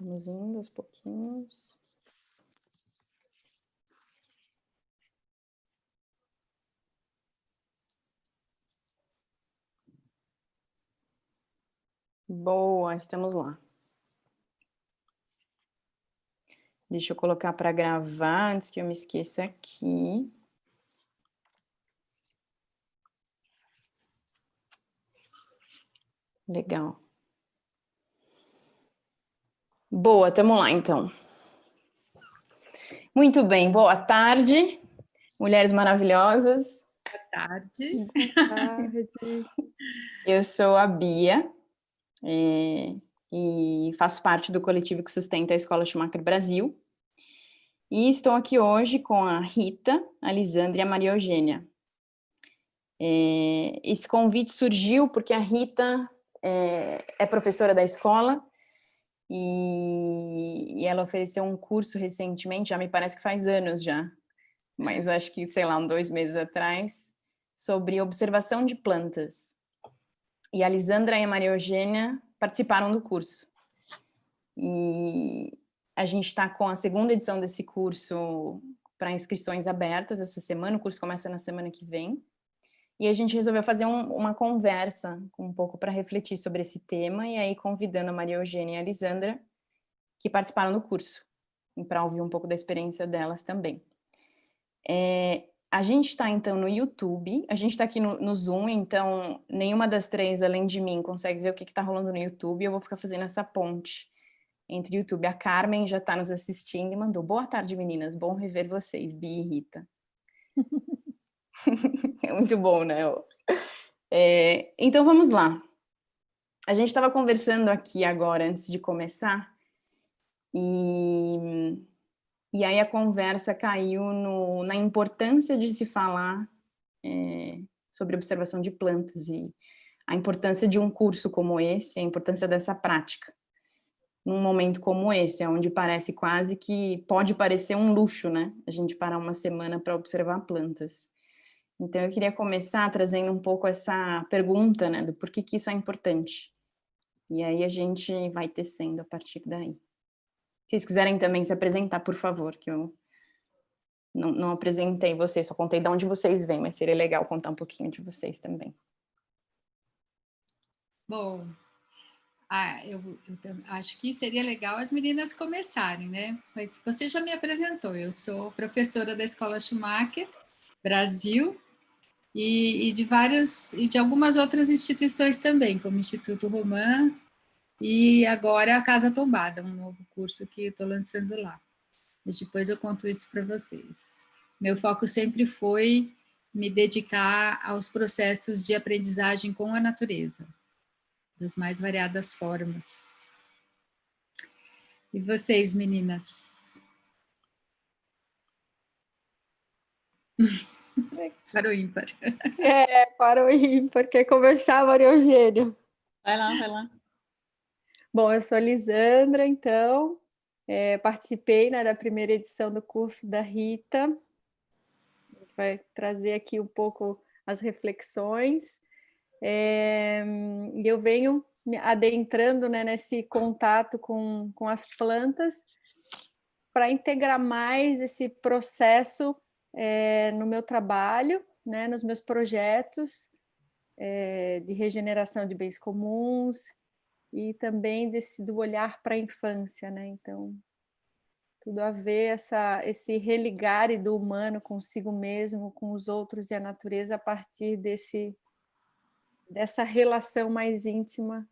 Vamos indo aos pouquinhos. Boa, estamos lá. Deixa eu colocar para gravar antes que eu me esqueça aqui. Legal. Boa, estamos lá então. Muito bem, boa tarde, mulheres maravilhosas. Boa tarde. Boa tarde. Eu sou a Bia e faço parte do coletivo que sustenta a Escola Schumacher Brasil. E estou aqui hoje com a Rita, a Lisandra e a Maria Eugênia. Esse convite surgiu porque a Rita é professora da escola e ela ofereceu um curso recentemente, já me parece que faz anos já, mas acho que, sei lá, 2 meses atrás, sobre observação de plantas. E a Lisandra e a Maria Eugênia participaram do curso. E a gente está com a segunda edição desse curso para inscrições abertas essa semana, o curso começa na semana que vem. E a gente resolveu fazer uma conversa um pouco para refletir sobre esse tema, e aí convidando a Maria Eugênia e a Lisandra, que participaram do curso, para ouvir um pouco da experiência delas também. A gente está, então, no YouTube, a gente está aqui no Zoom, então nenhuma das três, além de mim, consegue ver o que está rolando no YouTube, eu vou ficar fazendo essa ponte entre o YouTube. A Carmen já está nos assistindo e mandou: boa tarde, meninas, bom rever vocês, Bia e Rita. É muito bom, né? Então vamos lá. A gente estava conversando aqui agora, antes de começar, e aí a conversa caiu na importância de se falar sobre observação de plantas e a importância de um curso como esse, a importância dessa prática, num momento como esse, onde parece quase que pode parecer um luxo, né? A gente parar uma semana para observar plantas. Então, eu queria começar trazendo um pouco essa pergunta, né, do porquê que isso é importante. E aí a gente vai tecendo a partir daí. Se vocês quiserem também se apresentar, por favor, que eu não apresentei vocês, só contei de onde vocês vêm, mas seria legal contar um pouquinho de vocês também. Bom, eu acho que seria legal as meninas começarem, né? Mas você já me apresentou, eu sou professora da Escola Schumacher Brasil e de algumas outras instituições também, como o Instituto Roman e agora a Casa Tombada, um novo curso que eu estou lançando lá. Mas depois eu conto isso para vocês. Meu foco sempre foi me dedicar aos processos de aprendizagem com a natureza, das mais variadas formas. E vocês, meninas? Para o ímpar. Para o ímpar. Quer conversar, Maria Eugênia? Vai lá, vai lá. Bom, eu sou a Lisandra, então, participei, né, da primeira edição do curso da Rita. A gente vai trazer aqui um pouco as reflexões. E eu venho me adentrando, né, nesse contato com as plantas para integrar mais esse processo no meu trabalho, né, nos meus projetos de regeneração de bens comuns e também do olhar para a infância, né? Então, tudo a ver esse religar do humano consigo mesmo, com os outros e a natureza a partir dessa relação mais íntima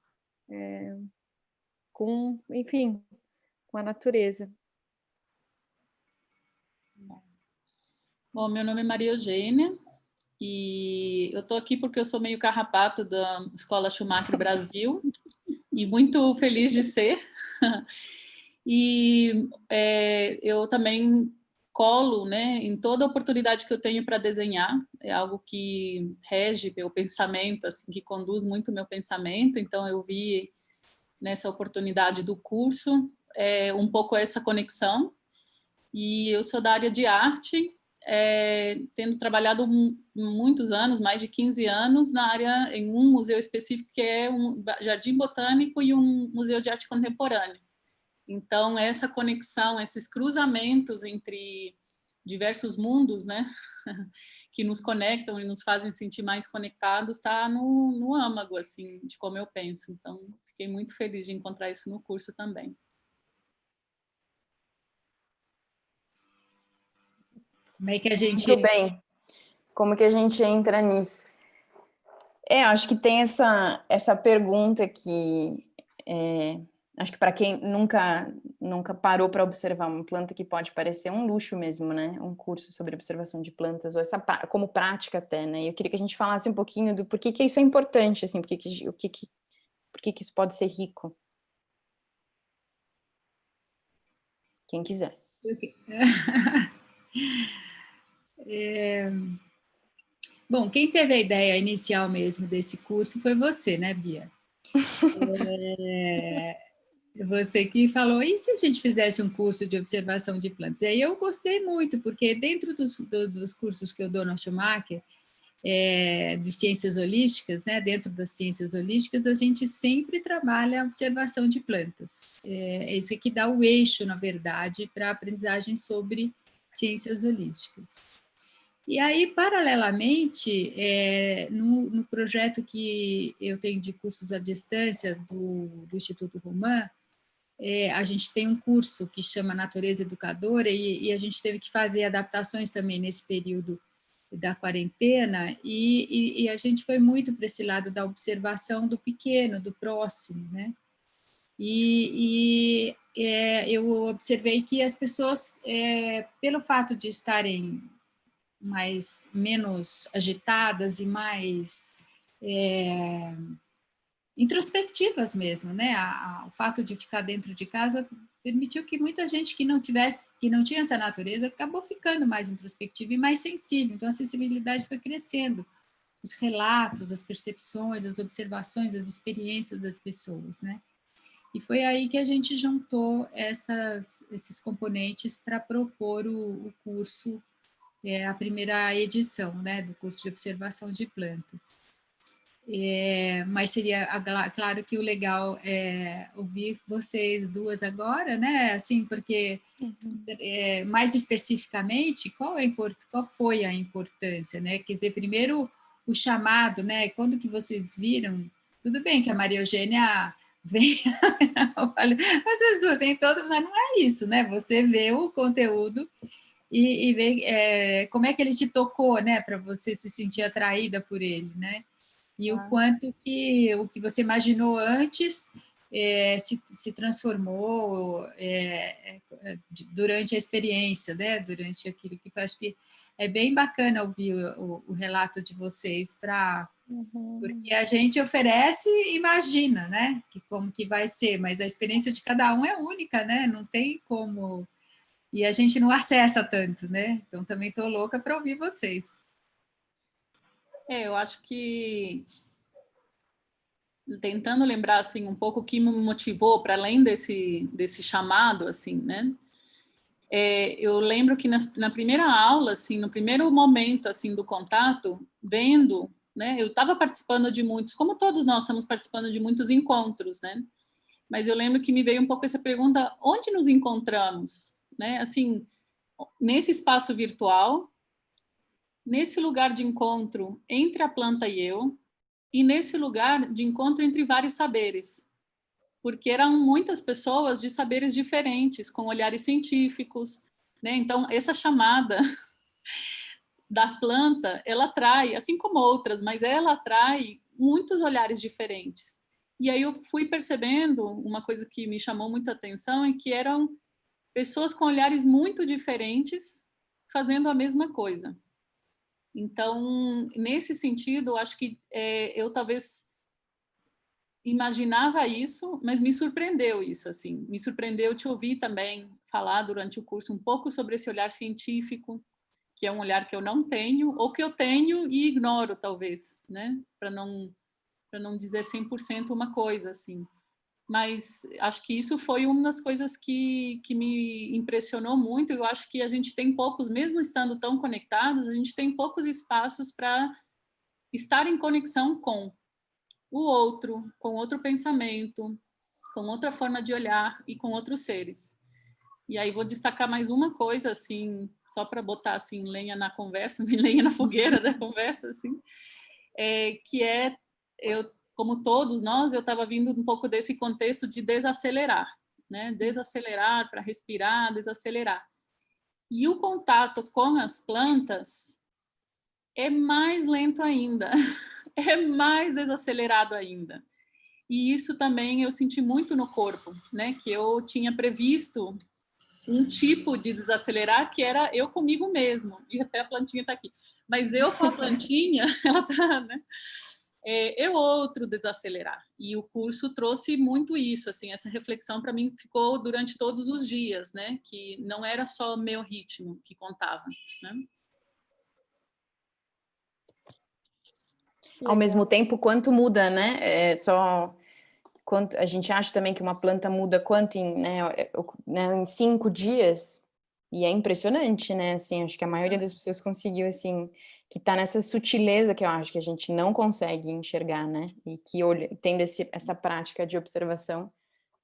com, enfim, com a natureza. Bom, meu nome é Maria Eugênia e eu estou aqui porque eu sou meio carrapato da Escola Schumacher Brasil e muito feliz de ser. E eu também colo, né, em toda oportunidade que eu tenho para desenhar, é algo que rege meu pensamento, assim, que conduz muito o meu pensamento, então eu vi nessa oportunidade do curso um pouco essa conexão, e eu sou da área de arte, tendo trabalhado muitos anos, mais de 15 anos, na área, em um museu específico que é um jardim botânico e um museu de arte contemporânea. Então, essa conexão, esses cruzamentos entre diversos mundos, né, que nos conectam e nos fazem sentir mais conectados, está no âmago, assim, de como eu penso. Então, fiquei muito feliz de encontrar isso no curso também. Como é que a gente... Muito bem. Como que a gente entra nisso? Acho que tem essa pergunta que... acho que para quem nunca parou para observar uma planta, que pode parecer um luxo mesmo, né? Um curso sobre observação de plantas, ou como prática até, né? Eu queria que a gente falasse um pouquinho do porquê que isso é importante, assim, por que isso pode ser rico. Quem quiser. Bom, quem teve a ideia inicial mesmo desse curso foi você, né, Bia? Você que falou, e se a gente fizesse um curso de observação de plantas? E aí eu gostei muito, porque dentro dos cursos que eu dou na Schumacher, de ciências holísticas, né, dentro das ciências holísticas, a gente sempre trabalha a observação de plantas. É isso que dá o eixo, na verdade, para a aprendizagem sobre ciências holísticas. E aí, paralelamente, no projeto que eu tenho de cursos à distância do Instituto Roman, a gente tem um curso que chama Natureza Educadora e a gente teve que fazer adaptações também nesse período da quarentena e a gente foi muito para esse lado da observação do pequeno, do próximo, né? Eu observei que as pessoas, pelo fato de estarem menos agitadas e mais introspectivas mesmo, né? O fato de ficar dentro de casa permitiu que muita gente que não tinha essa natureza, acabou ficando mais introspectiva e mais sensível. Então a sensibilidade foi crescendo, os relatos, as percepções, as observações, as experiências das pessoas, né? E foi aí que a gente juntou esses componentes para propor o curso, a primeira edição, né, do curso de observação de plantas. Mas seria, claro que o legal é ouvir vocês duas agora, né, assim, porque mais especificamente, qual foi a importância, né, quer dizer, primeiro o chamado, né, quando que vocês viram, tudo bem que a Maria Eugênia vem, vocês duas vêm todo, mas não é isso, né, você vê o conteúdo e ver como é que ele te tocou, né, para você se sentir atraída por ele, né? E o quanto que o que você imaginou antes se transformou durante a experiência, né? Durante aquilo que eu acho que é bem bacana ouvir o relato de vocês porque a gente oferece e imagina, né? Que como que vai ser, mas a experiência de cada um é única, né? Não tem como. E a gente não acessa tanto, né? Então também estou louca para ouvir vocês. Eu acho que, tentando lembrar assim um pouco o que me motivou para além desse chamado, assim, né? Eu lembro que na primeira aula, assim, no primeiro momento assim do contato, vendo, né? Eu estava participando de muitos, como todos nós estamos participando de muitos encontros, né? Mas eu lembro que me veio um pouco essa pergunta: onde nos encontramos, né? Assim, nesse espaço virtual, nesse lugar de encontro entre a planta e eu, e nesse lugar de encontro entre vários saberes, porque eram muitas pessoas de saberes diferentes, com olhares científicos, né? Então, essa chamada da planta, ela atrai, assim como outras, mas ela atrai muitos olhares diferentes. E aí eu fui percebendo uma coisa que me chamou muita atenção, é que eram pessoas com olhares muito diferentes fazendo a mesma coisa. Então, nesse sentido, acho que eu talvez imaginava isso, mas me surpreendeu isso, assim. Me surpreendeu te ouvir também falar durante o curso um pouco sobre esse olhar científico, que é um olhar que eu não tenho, ou que eu tenho e ignoro, talvez, né? Para não dizer 100% uma coisa, assim. Mas acho que isso foi uma das coisas que me impressionou muito. Eu acho que a gente tem poucos, mesmo estando tão conectados, a gente tem poucos espaços para estar em conexão com o outro, com outro pensamento, com outra forma de olhar e com outros seres. E aí vou destacar mais uma coisa, assim, só para botar assim lenha na conversa, lenha na fogueira da conversa, assim, que é eu, como todos nós, eu estava vindo um pouco desse contexto de desacelerar, né? Desacelerar para respirar, desacelerar. E o contato com as plantas é mais lento ainda, é mais desacelerado ainda. E isso também eu senti muito no corpo, né? Que eu tinha previsto um tipo de desacelerar que era eu comigo mesmo, e até a plantinha está aqui. Mas eu com a plantinha, ela está, né? Eu outro desacelerar. E o curso trouxe muito isso, assim, essa reflexão para mim ficou durante todos os dias, né? Que não era só meu ritmo que contava, né? Ao mesmo tempo, quanto muda, né? Quanto a gente acha também que uma planta muda quanto em 5 dias, e é impressionante, né? Assim, acho que a maioria das pessoas conseguiu, assim, que tá nessa sutileza que eu acho que a gente não consegue enxergar, né? E que tendo essa prática de observação,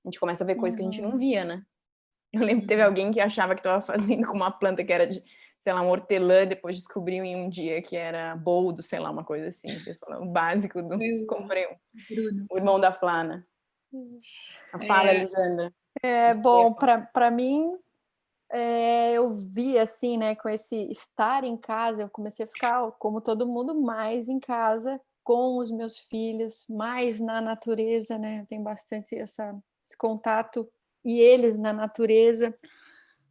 a gente começa a ver coisas que a gente não via, né? Eu lembro que teve alguém que achava que estava fazendo com uma planta que era de, sei lá, um hortelã, depois descobriu em um dia que era boldo, sei lá, uma coisa assim. O básico do... Comprei Bruno. o irmão da Flana. Fala, Elisandra. Bom, para mim, eu vi assim, né, com esse estar em casa, eu comecei a ficar, como todo mundo, mais em casa com os meus filhos, mais na natureza, né? Eu tenho bastante esse contato e eles na natureza.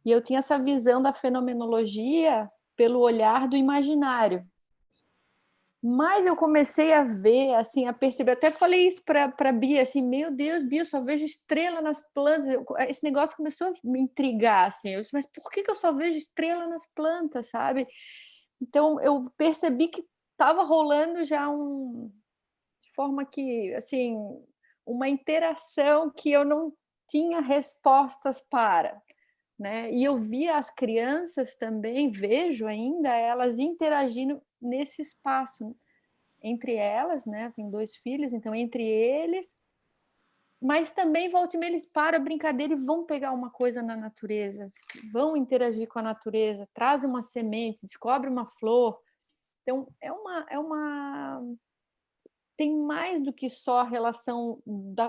E eu tinha essa visão da fenomenologia pelo olhar do imaginário. Mas eu comecei a ver, assim, a perceber, até falei isso para a Bia, assim, meu Deus, Bia, eu só vejo estrela nas plantas. Esse negócio começou a me intrigar, assim, eu disse, mas por que eu só vejo estrela nas plantas, sabe? Então eu percebi que estava rolando já de forma que, assim, uma interação que eu não tinha respostas para, né? E eu via as crianças também, vejo ainda elas interagindo nesse espaço entre elas, né? Tem 2 filhos, então entre eles, mas também volta e meia eles param a brincadeira e vão pegar uma coisa na natureza, vão interagir com a natureza, trazem uma semente, descobrem uma flor. Então tem mais do que só a relação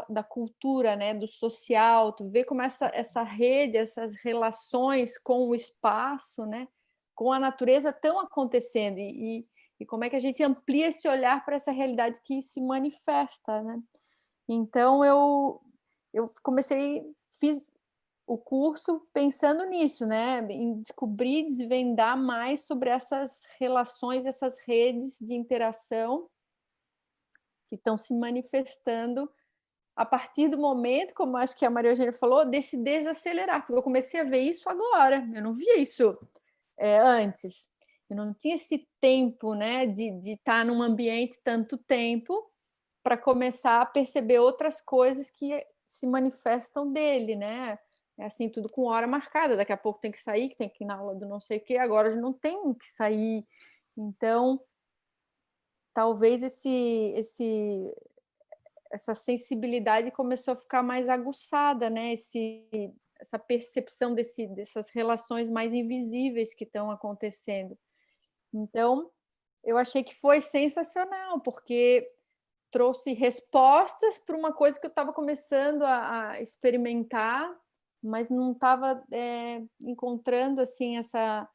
da cultura, né, do social. Tu vê como essa rede, essas relações com o espaço, né, com a natureza estão acontecendo e como é que a gente amplia esse olhar para essa realidade que se manifesta, né? Então eu fiz o curso pensando nisso, né, em descobrir, desvendar mais sobre essas relações, essas redes de interação que estão se manifestando a partir do momento, como acho que a Maria Eugênia falou, desse desacelerar, porque eu comecei a ver isso agora, eu não via isso antes, eu não tinha esse tempo, né, de estar num ambiente tanto tempo para começar a perceber outras coisas que se manifestam dele, né? É assim, tudo com hora marcada, daqui a pouco tem que sair, que tem que ir na aula do não sei o quê, agora já não tem que sair, então talvez essa sensibilidade começou a ficar mais aguçada, né? Essa percepção dessas relações mais invisíveis que estão acontecendo. Então, eu achei que foi sensacional, porque trouxe respostas para uma coisa que eu estava começando a experimentar, mas não estava encontrando assim essa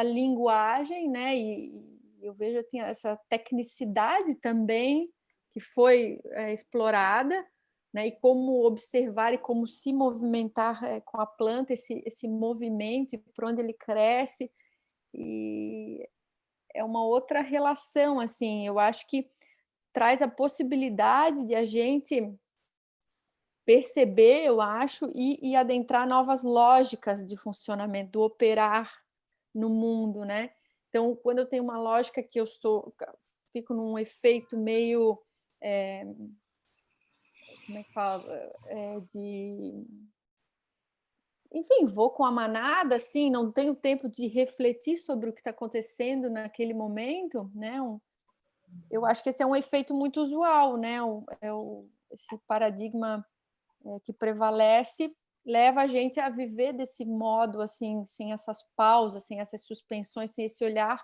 linguagem, né? E eu vejo eu tinha essa tecnicidade também que foi explorada, né? E como observar e como se movimentar com a planta, esse movimento, e por onde ele cresce, e é uma outra relação, assim, eu acho que traz a possibilidade de a gente perceber, eu acho, e adentrar novas lógicas de funcionamento, do operar no mundo, né? Então, quando eu tenho uma lógica que fico num efeito meio, como é que fala, enfim, vou com a manada, assim, não tenho tempo de refletir sobre o que está acontecendo naquele momento, né? Eu acho que esse é um efeito muito usual, né? Esse paradigma que prevalece leva a gente a viver desse modo, assim, sem essas pausas, sem essas suspensões, sem esse olhar,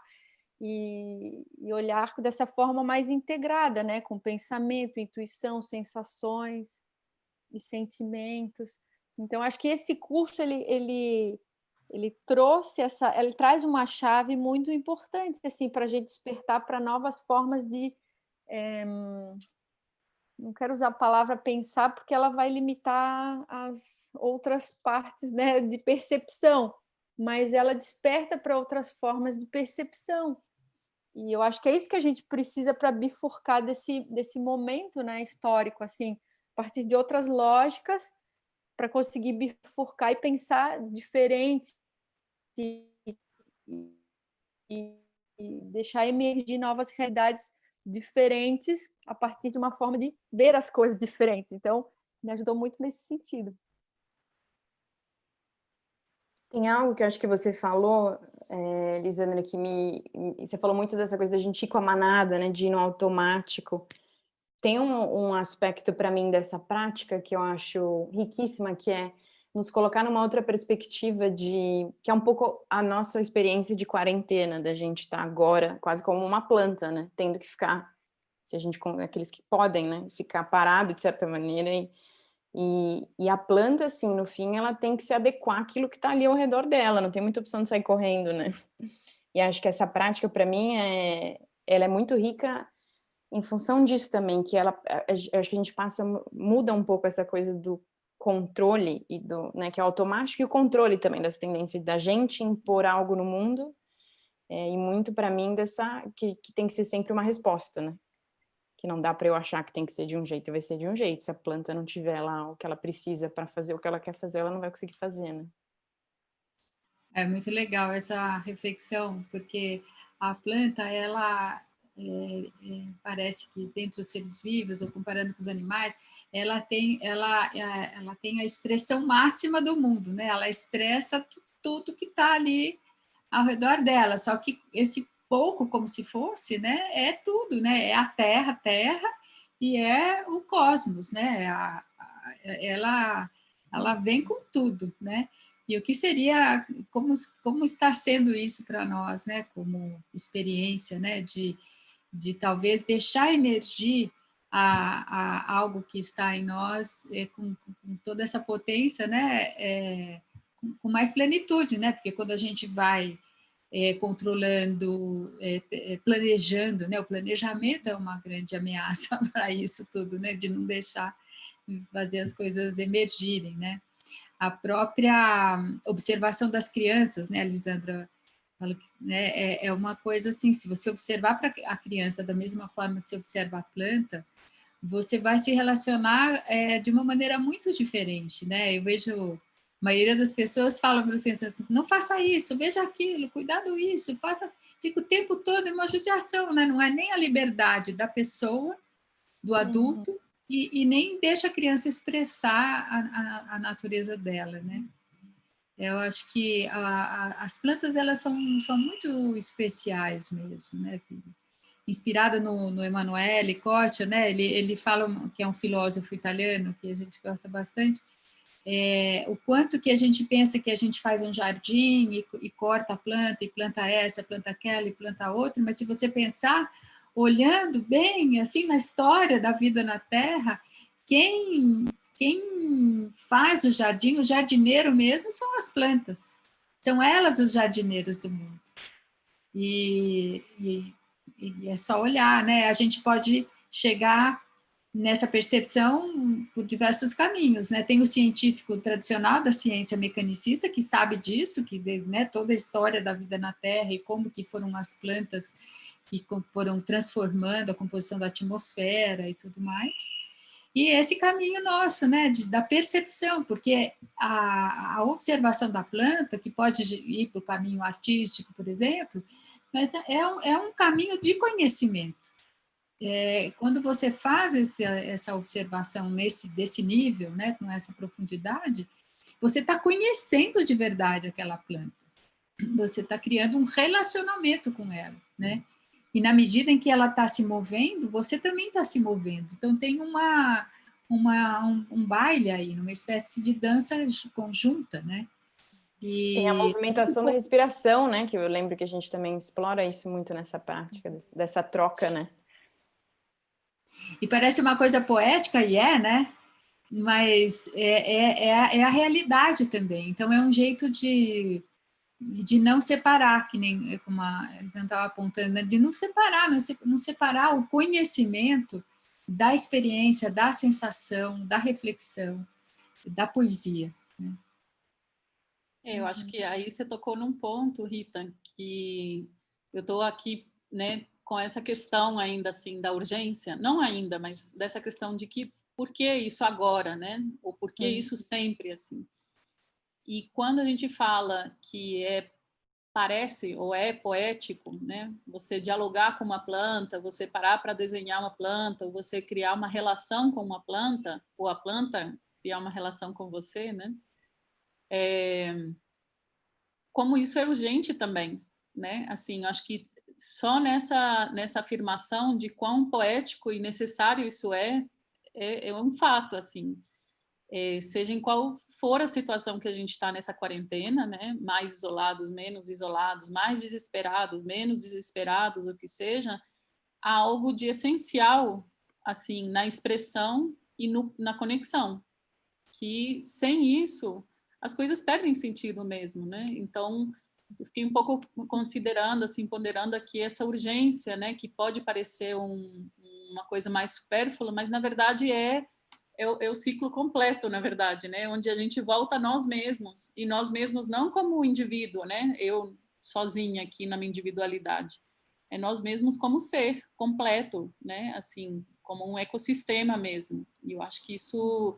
e olhar dessa forma mais integrada, né? Com pensamento, intuição, sensações e sentimentos. Então, acho que esse curso, ele trouxe ele traz uma chave muito importante, assim, para a gente despertar para novas formas de... não quero usar a palavra pensar, porque ela vai limitar as outras partes, né, de percepção, mas ela desperta para outras formas de percepção. E eu acho que é isso que a gente precisa para bifurcar desse momento, né, histórico, assim, a partir de outras lógicas, para conseguir bifurcar e pensar diferente e, e deixar emergir novas realidades diferentes a partir de uma forma de ver as coisas diferentes. Então, me ajudou muito nesse sentido. Tem algo que eu acho que você falou, Lisandra, você falou muito dessa coisa da gente ir com a manada, né, de ir no automático. Tem um aspecto para mim dessa prática que eu acho riquíssima, que é nos colocar numa outra perspectiva que é um pouco a nossa experiência de quarentena, da gente estar agora quase como uma planta, né, tendo que ficar, se a gente, aqueles que podem, né, ficar parado de certa maneira, e a planta, assim, no fim, ela tem que se adequar àquilo que está ali ao redor dela, não tem muita opção de sair correndo, né? E acho que essa prática, para mim, ela é muito rica em função disso também, que eu acho que a gente muda um pouco essa coisa do controle, né, que é automático, e o controle também dessa tendência da gente impor algo no mundo, e muito, para mim, que tem que ser sempre uma resposta, né? Que não dá para eu achar que tem que ser de um jeito, vai ser de um jeito. Se a planta não tiver lá o que ela precisa para fazer o que ela quer fazer, ela não vai conseguir fazer, né? É muito legal essa reflexão, porque a planta, ela parece que dentre os seres vivos, ou comparando com os animais, ela tem a expressão máxima do mundo, né? Ela expressa tudo que está ali ao redor dela, só que esse pouco, como se fosse, né, é tudo, né? É a Terra, e é o cosmos, né? Ela vem com tudo, né? E o que seria, como está sendo isso para nós, né? Como experiência, né? De talvez deixar emergir algo que está em nós com toda essa potência, né? Com mais plenitude, né? Porque quando a gente vai controlando, planejando, né? O planejamento é uma grande ameaça para isso tudo, né? De não deixar fazer as coisas emergirem, né? A própria observação das crianças, né, Lisandra, né, é uma coisa assim, se você observar para a criança da mesma forma que você observa a planta, você vai se relacionar de uma maneira muito diferente, né? Eu vejo a maioria das pessoas fala para você assim, não faça isso, veja aquilo, cuidado isso, fica o tempo todo em uma judiação, né? Não é nem a liberdade da pessoa, do adulto, e nem deixa a criança expressar a natureza dela, né? Eu acho que as plantas, elas são muito especiais mesmo, né? Inspirado no Emanuele Coccia, né? Ele fala, que é um filósofo italiano, que a gente gosta bastante, o quanto que a gente pensa que a gente faz um jardim e corta a planta, e planta essa, planta aquela, e planta outra, mas se você pensar, olhando bem, assim, na história da vida na Terra, quem faz o jardim, o jardineiro mesmo, são as plantas. São elas os jardineiros do mundo. E é só olhar, né? A gente pode chegar nessa percepção por diversos caminhos, né? Tem o científico tradicional da ciência mecanicista que sabe disso, que, né, toda a história da vida na Terra e como que foram as plantas que foram transformando a composição da atmosfera e tudo mais. E esse caminho nosso, né, da percepção, porque a observação da planta, que pode ir para o caminho artístico, por exemplo, mas é um caminho de conhecimento. Quando você faz essa observação desse nível, né, com essa profundidade, você está conhecendo de verdade aquela planta. Você está criando um relacionamento com ela, né? E na medida em que ela está se movendo, você também está se movendo. Então tem um baile aí, uma espécie de dança conjunta, né? Tem a movimentação da respiração, né? Que eu lembro que a gente também explora isso muito nessa prática, dessa troca, né? E parece uma coisa poética, e né? Mas é a realidade também. Então, é um jeito de não separar, que nem como a Elisângela estava apontando, né? De não separar, não separar o conhecimento da experiência, da sensação, da reflexão, da poesia. Né? Eu acho que aí você tocou num ponto, Rita, que eu estou aqui, né, com essa questão ainda assim da urgência, não ainda, mas dessa questão de que por que isso agora, né? Ou por que isso sempre assim? E quando a gente fala que parece ou é poético, né? Você dialogar com uma planta, você parar para desenhar uma planta, ou você criar uma relação com uma planta, ou a planta criar uma relação com você, né? Como isso é urgente também, né? Assim, acho que só nessa afirmação de quão poético e necessário isso é um fato, assim. Seja em qual for a situação que a gente está nessa quarentena, né? Mais isolados, menos isolados, mais desesperados, menos desesperados, o que seja, há algo de essencial, assim, na expressão e na conexão, que sem isso as coisas perdem sentido mesmo, né? Então, eu fiquei um pouco considerando, assim, ponderando aqui essa urgência, né? Que pode parecer uma coisa mais supérflua, mas na verdade é o ciclo completo, na verdade, né? Onde a gente volta a nós mesmos, e nós mesmos não como indivíduo, né? Eu sozinha aqui na minha individualidade. É nós mesmos como ser completo, né? Assim, como um ecossistema mesmo. E eu acho que isso,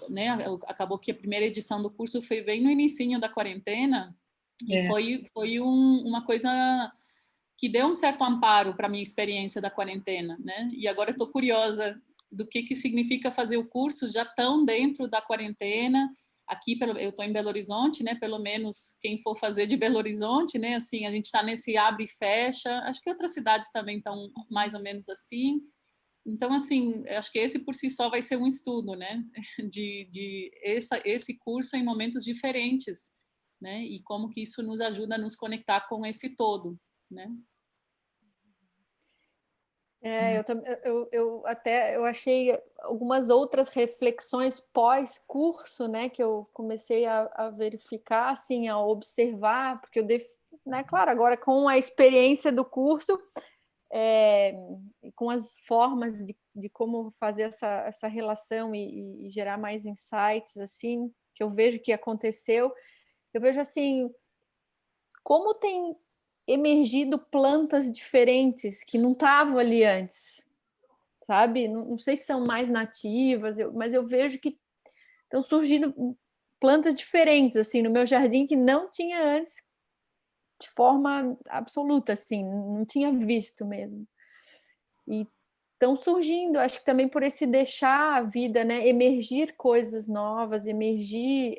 né? Acabou que a primeira edição do curso foi bem no inicinho da quarentena, e foi uma coisa que deu um certo amparo para a minha experiência da quarentena, né? E agora eu estou curiosa do que significa fazer o curso já tão dentro da quarentena. Aqui, eu estou em Belo Horizonte, né? Pelo menos quem for fazer de Belo Horizonte, né? Assim, a gente está nesse abre e fecha. Acho que outras cidades também estão mais ou menos assim. Então, assim, acho que esse por si só vai ser um estudo, né? Esse curso em momentos diferentes, né? E como que isso nos ajuda a nos conectar com esse todo, né? Eu achei algumas outras reflexões pós-curso, né, que eu comecei a verificar, assim, a observar, porque né, claro, agora com a experiência do curso, com as formas de como fazer essa relação e gerar mais insights, assim, que eu vejo que aconteceu, eu vejo assim, como tem emergido plantas diferentes que não estavam ali antes, sabe? Não sei se são mais nativas, mas eu vejo que estão surgindo plantas diferentes assim no meu jardim que não tinha antes de forma absoluta, assim, não tinha visto mesmo. E estão surgindo, acho que também por esse deixar a vida, né, emergir coisas novas, emergir,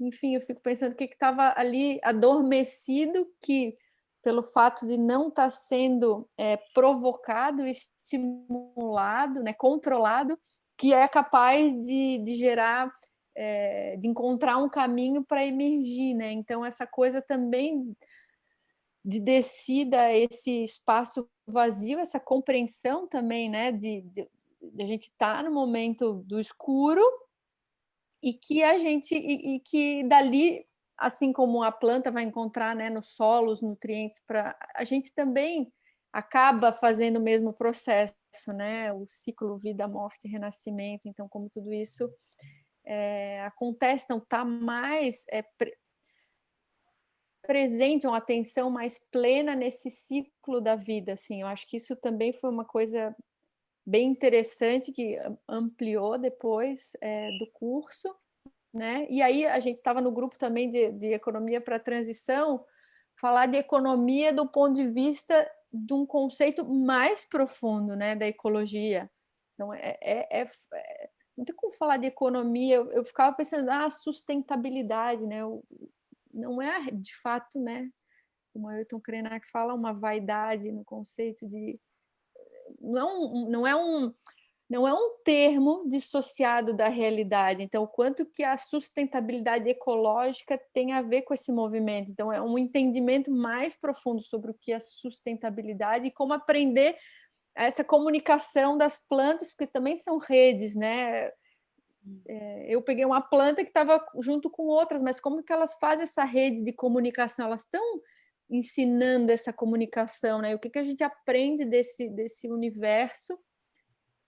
enfim, eu fico pensando o que estava ali adormecido, que pelo fato de não estar sendo provocado, estimulado, né, controlado, que é capaz de gerar, de encontrar um caminho para emergir, né? Então essa coisa também de descida a esse espaço vazio, essa compreensão também, né, de a gente estar no momento do escuro e que a gente e que dali, assim como a planta vai encontrar, né, no solo os nutrientes, para a gente também acaba fazendo o mesmo processo, né, o ciclo vida, morte, renascimento. Então, como tudo isso acontece, não está mais presente, uma atenção mais plena nesse ciclo da vida, assim. Eu acho que isso também foi uma coisa bem interessante que ampliou depois do curso, né? E aí a gente estava no grupo também de economia para a transição, falar de economia do ponto de vista de um conceito mais profundo, né, da ecologia. Então não tem como falar de economia. Eu ficava pensando, sustentabilidade, né? Não é de fato, né? Como o Ayrton Krenak fala, uma vaidade no conceito de não é não é um termo dissociado da realidade. Então, o quanto que a sustentabilidade ecológica tem a ver com esse movimento. Então, é um entendimento mais profundo sobre o que é sustentabilidade e como aprender essa comunicação das plantas, porque também são redes, né? Eu peguei uma planta que estava junto com outras, mas como que elas fazem essa rede de comunicação? Elas estão ensinando essa comunicação, né? O que a gente aprende desse universo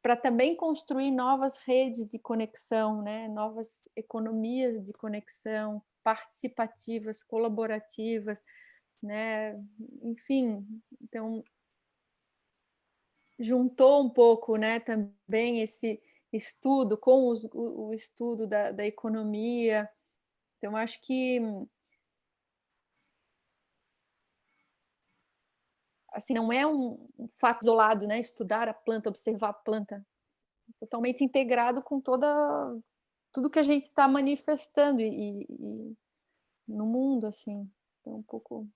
para também construir novas redes de conexão, né? Novas economias de conexão, participativas, colaborativas, né? Enfim, então juntou um pouco, né, também esse estudo com o estudo da economia. Então, acho que assim, não é um fato isolado, né? Estudar a planta, observar a planta, totalmente integrado com tudo que a gente está manifestando e no mundo, assim. Então, um pouco...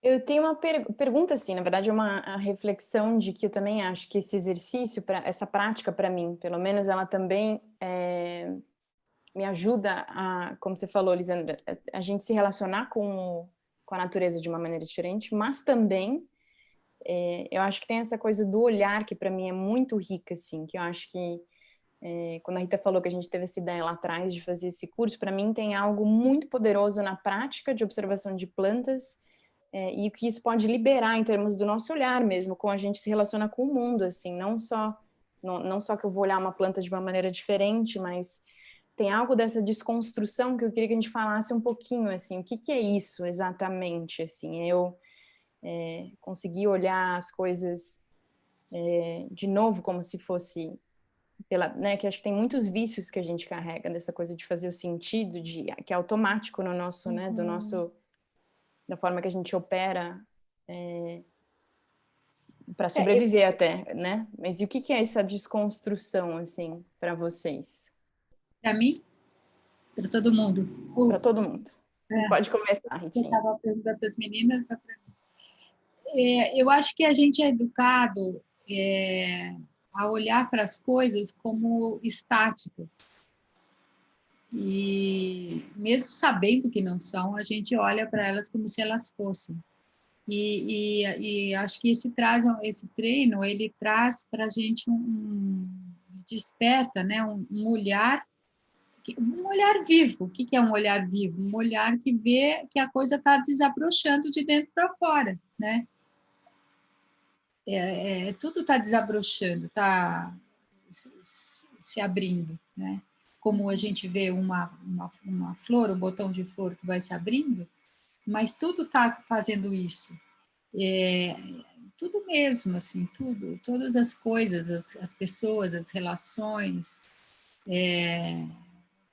Eu tenho uma pergunta, assim, na verdade, uma reflexão de que eu também acho que esse exercício, essa prática para mim, pelo menos, ela também me ajuda a, como você falou, Lisandra, a gente se relacionar com a natureza de uma maneira diferente, mas também eu acho que tem essa coisa do olhar que para mim é muito rica, assim, que eu acho que quando a Rita falou que a gente teve essa ideia lá atrás de fazer esse curso, para mim tem algo muito poderoso na prática de observação de plantas e o que isso pode liberar em termos do nosso olhar mesmo, como a gente se relaciona com o mundo, assim, não só que eu vou olhar uma planta de uma maneira diferente, mas tem algo dessa desconstrução que eu queria que a gente falasse um pouquinho, assim, o que é isso exatamente, assim, eu conseguir olhar as coisas de novo como se fosse né, que acho que tem muitos vícios que a gente carrega dessa coisa de fazer o sentido que é automático no nosso, né, da forma que a gente opera para sobreviver até, né? Mas e o que é essa desconstrução, assim, para vocês? Para mim, para todo mundo. Para todo mundo. Pode começar, Ritinha. Eu estava perguntando para as meninas. Eu acho que a gente é educado a olhar para as coisas como estáticas. E mesmo sabendo que não são, a gente olha para elas como se elas fossem. E acho que esse treino, ele traz para a gente desperta, né, um olhar vivo. O que é um olhar vivo? Um olhar que vê que a coisa está desabrochando de dentro para fora, né? Tudo está desabrochando, está se abrindo, né? Como a gente vê uma flor, um botão de flor que vai se abrindo, mas tudo está fazendo isso. Tudo mesmo, assim, tudo, todas as coisas, as pessoas, as relações.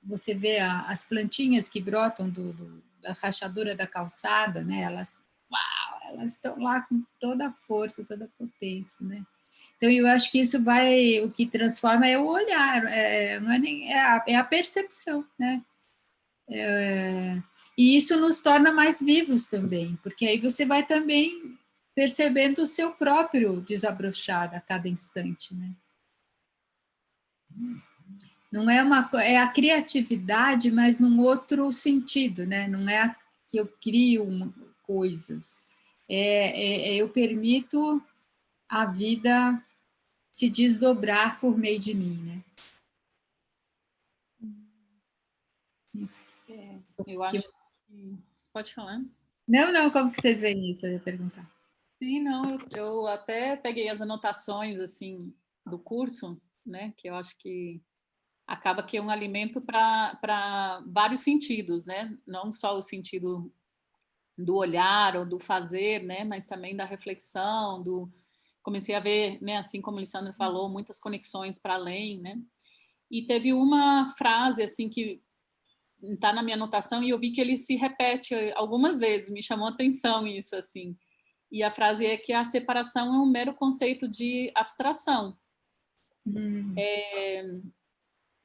Você vê as plantinhas que brotam da rachadura da calçada, né? Elas estão lá com toda a força, toda a potência, né? Então, eu acho que o que transforma é o olhar, não é nem é a percepção, né? E isso nos torna mais vivos também, porque aí você vai também percebendo o seu próprio desabrochar a cada instante, né? Não é a criatividade, mas num outro sentido, né? Não é que eu crio coisas, eu permito a vida se desdobrar por meio de mim, né? Isso. Eu acho que... Pode falar. Não, como que vocês veem isso? Eu ia perguntar. Sim, não, eu até peguei as anotações, assim, do curso, né, que eu acho que acaba que é um alimento para vários sentidos, né, não só o sentido do olhar ou do fazer, né, mas também da reflexão, comecei a ver, né, assim como a Alessandra falou, muitas conexões para além, né, e teve uma frase, assim, que está na minha anotação e eu vi que ele se repete algumas vezes, me chamou a atenção isso, assim, e a frase é que a separação é um mero conceito de abstração.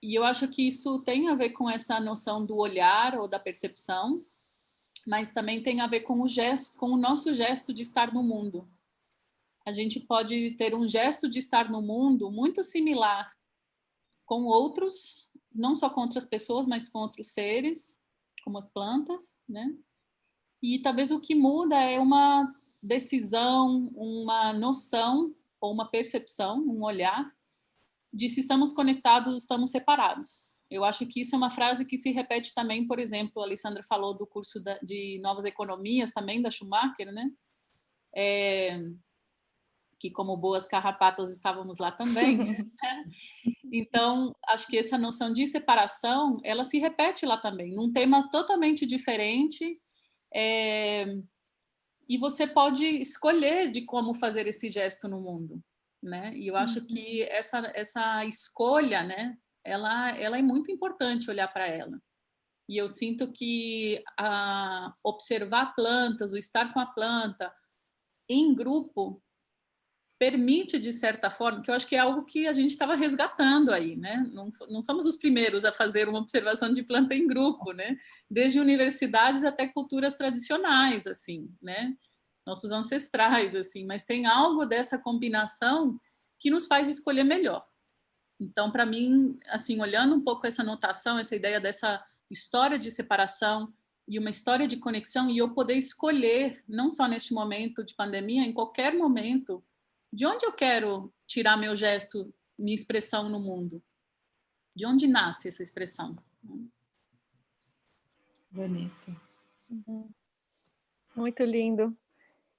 E eu acho que isso tem a ver com essa noção do olhar ou da percepção, mas também tem a ver com o gesto, com o nosso gesto de estar no mundo. A gente pode ter um gesto de estar no mundo muito similar com outros, não só com outras pessoas, mas com outros seres, como as plantas, né? E talvez o que muda é uma decisão, uma noção ou uma percepção, um olhar de se estamos conectados ou estamos separados. Eu acho que isso é uma frase que se repete também, por exemplo, a Alessandra falou do curso de Novas Economias, também da Schumacher, né? Que como boas carrapatas estávamos lá também. Então, acho que essa noção de separação, ela se repete lá também, num tema totalmente diferente, e você pode escolher de como fazer esse gesto no mundo, né? E eu acho que essa escolha, né, ela é muito importante olhar para ela. E eu sinto que observar plantas, o estar com a planta em grupo, permite, de certa forma, que eu acho que é algo que a gente estava resgatando aí, né? Não somos os primeiros a fazer uma observação de planta em grupo, né? Desde universidades até culturas tradicionais, assim, né? Nossos ancestrais, assim, mas tem algo dessa combinação que nos faz escolher melhor. Então, para mim, assim, olhando um pouco essa notação, essa ideia dessa história de separação e uma história de conexão, e eu poder escolher, não só neste momento de pandemia, em qualquer momento, de onde eu quero tirar meu gesto, minha expressão no mundo? De onde nasce essa expressão? Bonito. Muito lindo.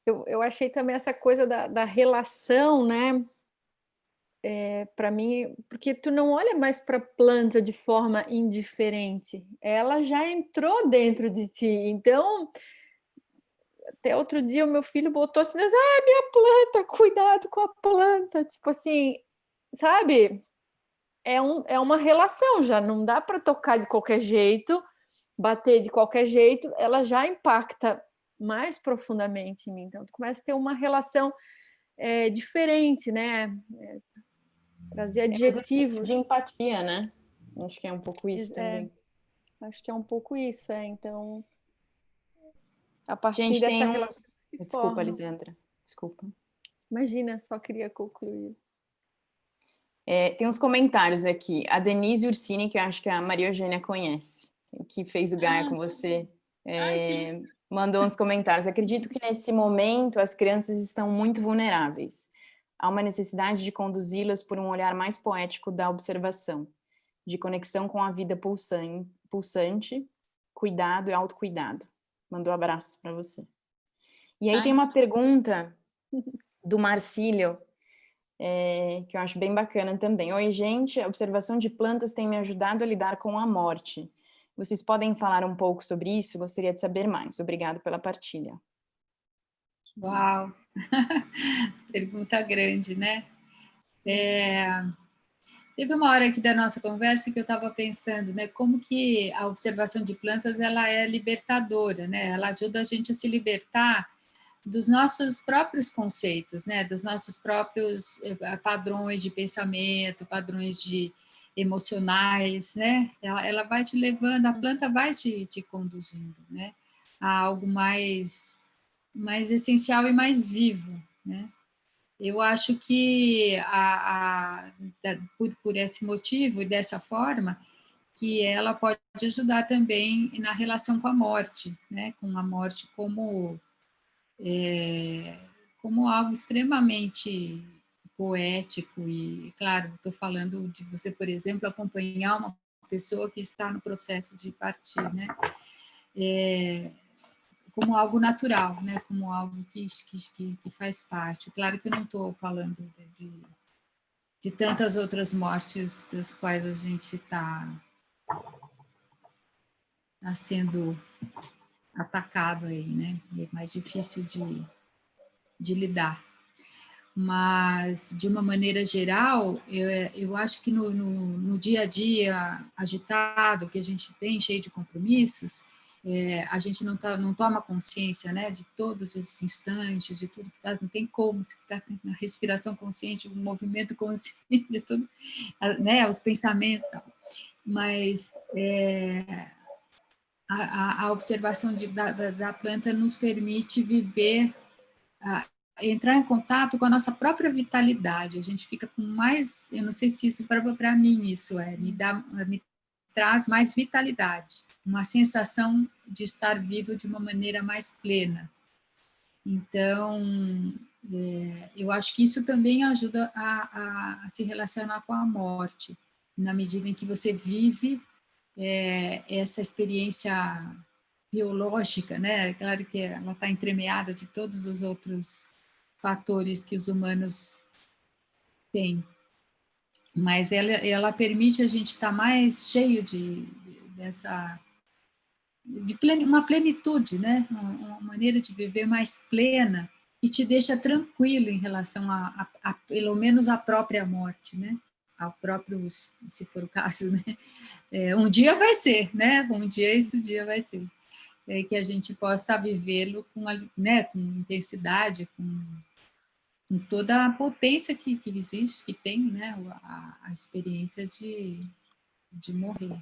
Eu achei também essa coisa da relação, né? Para mim, porque tu não olha mais para a planta de forma indiferente, ela já entrou dentro de ti. Então, até outro dia o meu filho botou assim, minha planta, cuidado com a planta. Tipo assim, sabe? É uma relação, já não dá para tocar de qualquer jeito, bater de qualquer jeito, ela já impacta mais profundamente em mim. Então, tu começa a ter uma relação diferente, né? Trazer adjetivos. De empatia, né? Acho que é um pouco isso também. Acho que é um pouco isso, Então, a partir Gente, dessa tem relação uns... se Desculpa, forma. Lisandra. Desculpa. Imagina, só queria concluir. Tem uns comentários aqui. A Denise Ursini, que eu acho que a Maria Eugênia conhece, que fez o Gaia com você, mandou uns comentários. Acredito que nesse momento as crianças estão muito vulneráveis. Há uma necessidade de conduzi-las por um olhar mais poético da observação, de conexão com a vida pulsante, cuidado e autocuidado. Mandou abraços para você. E aí tem uma pergunta do Marcílio, que eu acho bem bacana também. Oi, gente, a observação de plantas tem me ajudado a lidar com a morte. Vocês podem falar um pouco sobre isso? Gostaria de saber mais. Obrigado pela partilha. Uau! Pergunta grande, né? Teve uma hora aqui da nossa conversa que eu estava pensando, né, como que a observação de plantas ela é libertadora, né? Ela ajuda a gente a se libertar dos nossos próprios conceitos, né? Dos nossos próprios padrões de pensamento, padrões emocionais, né? Ela vai te levando, a planta vai te conduzindo, né? A algo mais essencial e mais vivo, né? Eu acho que por esse motivo e dessa forma, que ela pode ajudar também na relação com a morte, né? Com a morte como algo extremamente poético e, claro, estou falando de você, por exemplo, acompanhar uma pessoa que está no processo de partir, né? Como algo natural, né? Como algo que faz parte. Claro que eu não estou falando de tantas outras mortes das quais a gente está sendo atacado aí, né? É mais difícil de lidar. Mas, de uma maneira geral, eu acho que no dia a dia agitado, que a gente tem, cheio de compromissos, a gente não toma consciência, né, de todos os instantes, de tudo que está, não tem como, se está na respiração consciente, o movimento consciente, de tudo, né, os pensamentos. Mas a observação da planta nos permite viver entrar em contato com a nossa própria vitalidade. A gente fica com mais, eu não sei se isso para mim isso me traz mais vitalidade, uma sensação de estar vivo de uma maneira mais plena. Então, eu acho que isso também ajuda a se relacionar com a morte, na medida em que você vive essa experiência biológica, né? Claro que ela está entremeada de todos os outros fatores que os humanos têm, mas ela permite a gente estar mais cheio uma plenitude, né? Uma maneira de viver mais plena e te deixa tranquilo em relação a pelo menos a própria morte, né? Ao próprio, se for o caso, né? Um dia vai ser, né? Um dia esse dia vai ser. Que a gente possa vivê-lo né, com intensidade, com toda a potência que existe, que tem, né, a experiência de morrer.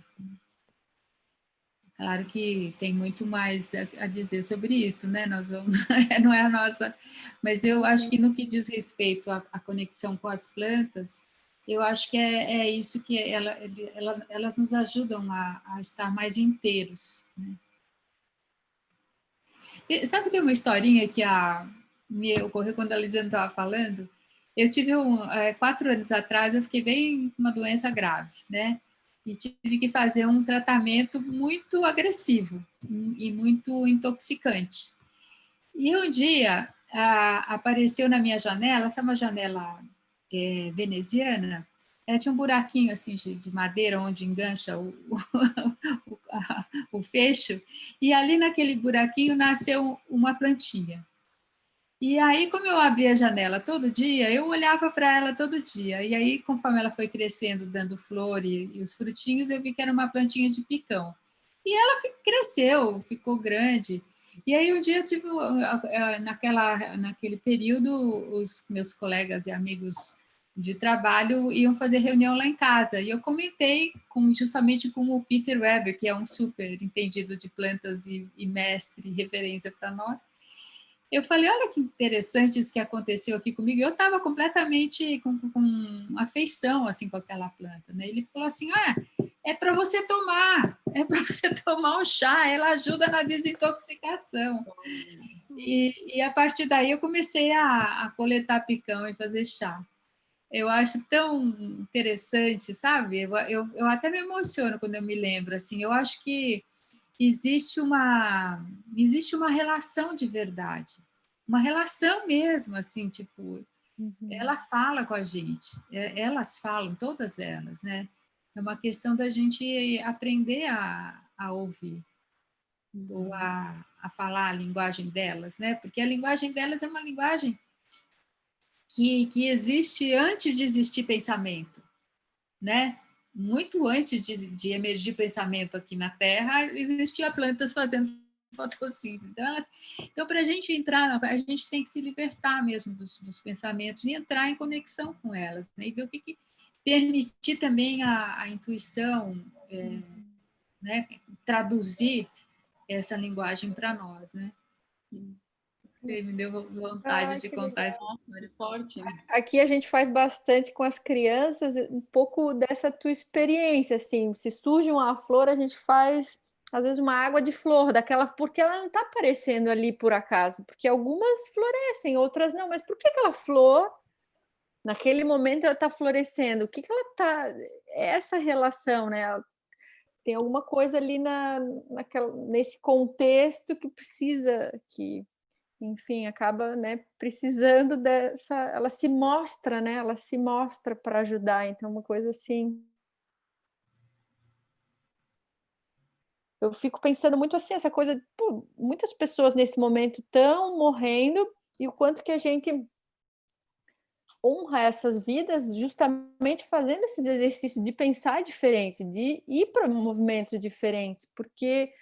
Claro que tem muito mais a dizer sobre isso, né? Nós vamos, não é a nossa, mas eu acho que no que diz respeito à conexão com as plantas, eu acho que é isso que elas nos ajudam a estar mais inteiros, né? Sabe que tem uma historinha que me ocorreu quando a Lisandra estava falando? Eu tive 4 anos atrás, eu fiquei bem com uma doença grave, né? E tive que fazer um tratamento muito agressivo e muito intoxicante. E um dia apareceu na minha janela, essa é uma janela veneziana, tinha um buraquinho assim de madeira onde engancha o fecho, e ali naquele buraquinho nasceu uma plantinha. E aí, como eu abria a janela todo dia, eu olhava para ela todo dia. E aí, conforme ela foi crescendo, dando flor e os frutinhos, eu vi que era uma plantinha de picão. E ela cresceu, ficou grande. E aí, um dia, eu tive, naquele período, os meus colegas e amigos de trabalho iam fazer reunião lá em casa. E eu comentei justamente com o Peter Weber, que é um super entendido de plantas e mestre, referência para nós. Eu falei, olha que interessante isso que aconteceu aqui comigo. Eu estava completamente com afeição assim, com aquela planta, né? Ele falou assim, é para você tomar um chá, ela ajuda na desintoxicação. E a partir daí eu comecei a coletar picão e fazer chá. Eu acho tão interessante, sabe? Eu até me emociono quando eu me lembro, assim. Eu acho que existe uma relação de verdade, uma relação mesmo, assim, tipo, ela fala com a gente, elas falam, todas elas, né? É uma questão da gente aprender a ouvir, ou a falar a linguagem delas, né? Porque a linguagem delas é uma linguagem que existe antes de existir pensamento, né? Muito antes de emergir pensamento aqui na Terra, existia plantas fazendo fotossíntese. Então, para a gente entrar, a gente tem que se libertar mesmo dos pensamentos e entrar em conexão com elas, né? E ver o que permitir também a intuição, né? Traduzir essa linguagem para nós, né? Você me deu vontade de contar essa história forte. Né? Aqui a gente faz bastante com as crianças, um pouco dessa tua experiência, assim, se surge uma flor, a gente faz, às vezes, uma água de flor, daquela, porque ela não está aparecendo ali por acaso, porque algumas florescem, outras não, mas por que aquela flor, naquele momento, ela está florescendo? O que ela está... Essa relação, né? Tem alguma coisa ali nesse contexto que precisa, enfim, acaba, né, precisando dessa... Ela se mostra, né? Ela se mostra para ajudar. Então, uma coisa assim... Eu fico pensando muito assim, essa coisa... Pô, muitas pessoas nesse momento estão morrendo e o quanto que a gente honra essas vidas justamente fazendo esses exercícios de pensar diferente, de ir para movimentos diferentes, porque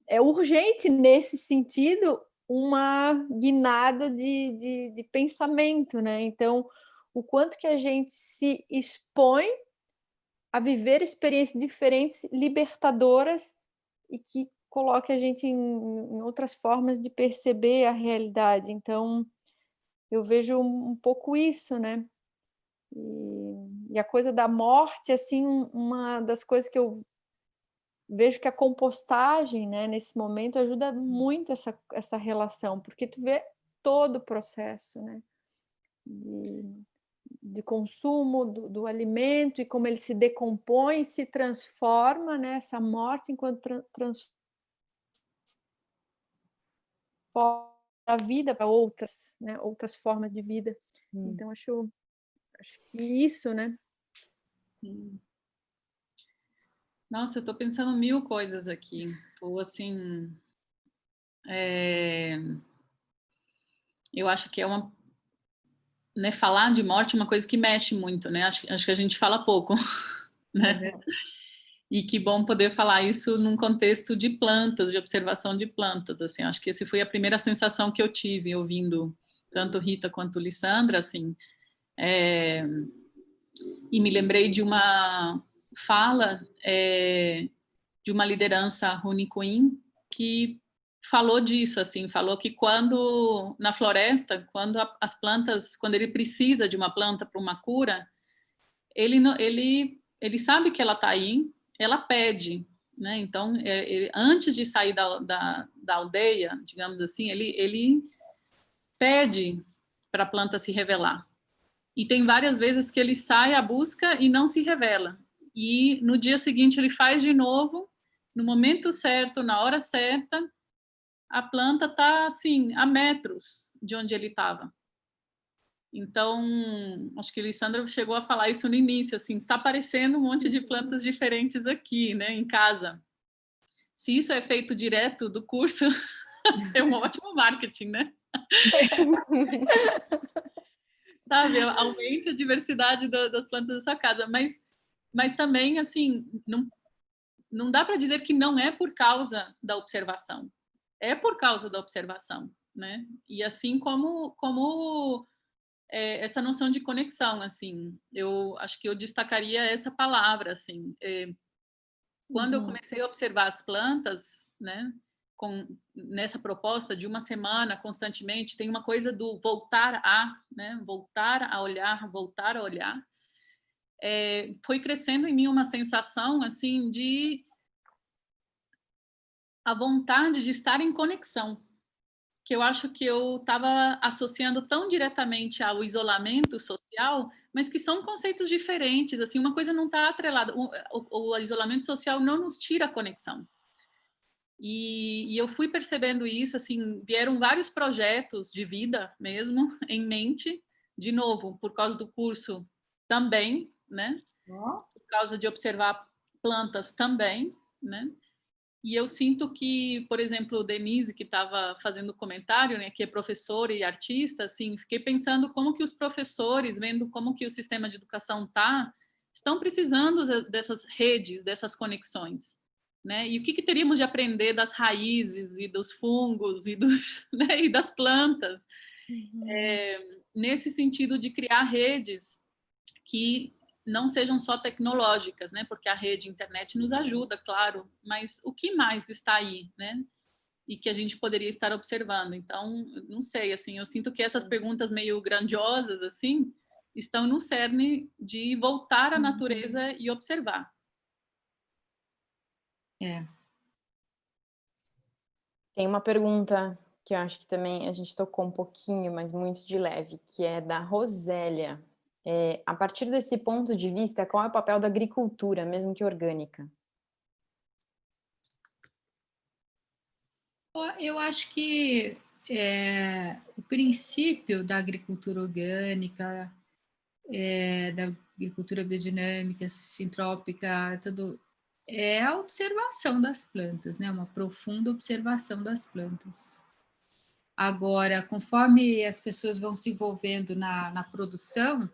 é urgente nesse sentido uma guinada de pensamento, né? Então, o quanto que a gente se expõe a viver experiências diferentes, libertadoras e que coloque a gente em outras formas de perceber a realidade. Então, eu vejo um pouco isso, né? E a coisa da morte, assim, uma das coisas que eu vejo que a compostagem, né, nesse momento ajuda muito essa relação, porque tu vê todo o processo, né, de consumo do alimento e como ele se decompõe e se transforma, né, essa morte enquanto transforma a vida para outras, né, outras formas de vida. Então acho que isso, né? Nossa, eu estou pensando 1000 coisas aqui. Estou assim, eu acho que é uma, né, falar de morte é uma coisa que mexe muito, né? Acho que a gente fala pouco, né? E que bom poder falar isso num contexto de plantas, de observação de plantas, assim. Acho que essa foi a primeira sensação que eu tive ouvindo tanto Rita quanto Lissandra, assim. E me lembrei de uma fala de uma liderança Runicuim que falou disso, assim, falou que quando na floresta, quando as plantas, quando ele precisa de uma planta para uma cura, ele sabe que ela está aí, ela pede, né? Então, antes de sair da aldeia, digamos assim, ele pede para a planta se revelar. E tem várias vezes que ele sai à busca e não se revela. E no dia seguinte ele faz de novo, no momento certo, na hora certa, a planta está assim, a metros de onde ele estava. Então, acho que a Lissandra chegou a falar isso no início, assim, está aparecendo um monte de plantas diferentes aqui, né, em casa. Se isso é feito direto do curso, é um ótimo marketing, né? Sabe, aumente a diversidade das plantas da sua casa, mas também, assim, não dá para dizer que não é por causa da observação. É por causa da observação, né? E assim como essa noção de conexão, assim, eu acho que eu destacaria essa palavra, assim, quando eu comecei a observar as plantas, né, nessa proposta de uma semana constantemente, tem uma coisa do voltar a, né, voltar a olhar, foi crescendo em mim uma sensação, assim, de a vontade de estar em conexão, que eu acho que eu estava associando tão diretamente ao isolamento social, mas que são conceitos diferentes, assim, uma coisa não está atrelada, o isolamento social não nos tira a conexão. E eu fui percebendo isso, assim, vieram vários projetos de vida mesmo em mente, de novo, por causa do curso também, né? Por causa de observar plantas também, né? E eu sinto que, por exemplo, Denise, que estava fazendo comentário, né, que é professora e artista, assim, fiquei pensando como que os professores, vendo como que o sistema de educação estão precisando dessas redes, dessas conexões, né? E o que teríamos de aprender das raízes e dos fungos e né, e das plantas, nesse sentido de criar redes que não sejam só tecnológicas, né? Porque a rede internet nos ajuda, claro, mas o que mais está aí, né? E que a gente poderia estar observando. Então, não sei, assim, eu sinto que essas perguntas meio grandiosas, assim, estão no cerne de voltar à natureza e observar. Tem uma pergunta que eu acho que também a gente tocou um pouquinho, mas muito de leve, que é da Rosélia. A partir desse ponto de vista, qual é o papel da agricultura, mesmo que orgânica? Eu acho que o princípio da agricultura orgânica, da agricultura biodinâmica, sintrópica, tudo, é a observação das plantas, né? Uma profunda observação das plantas. Agora, conforme as pessoas vão se envolvendo na produção,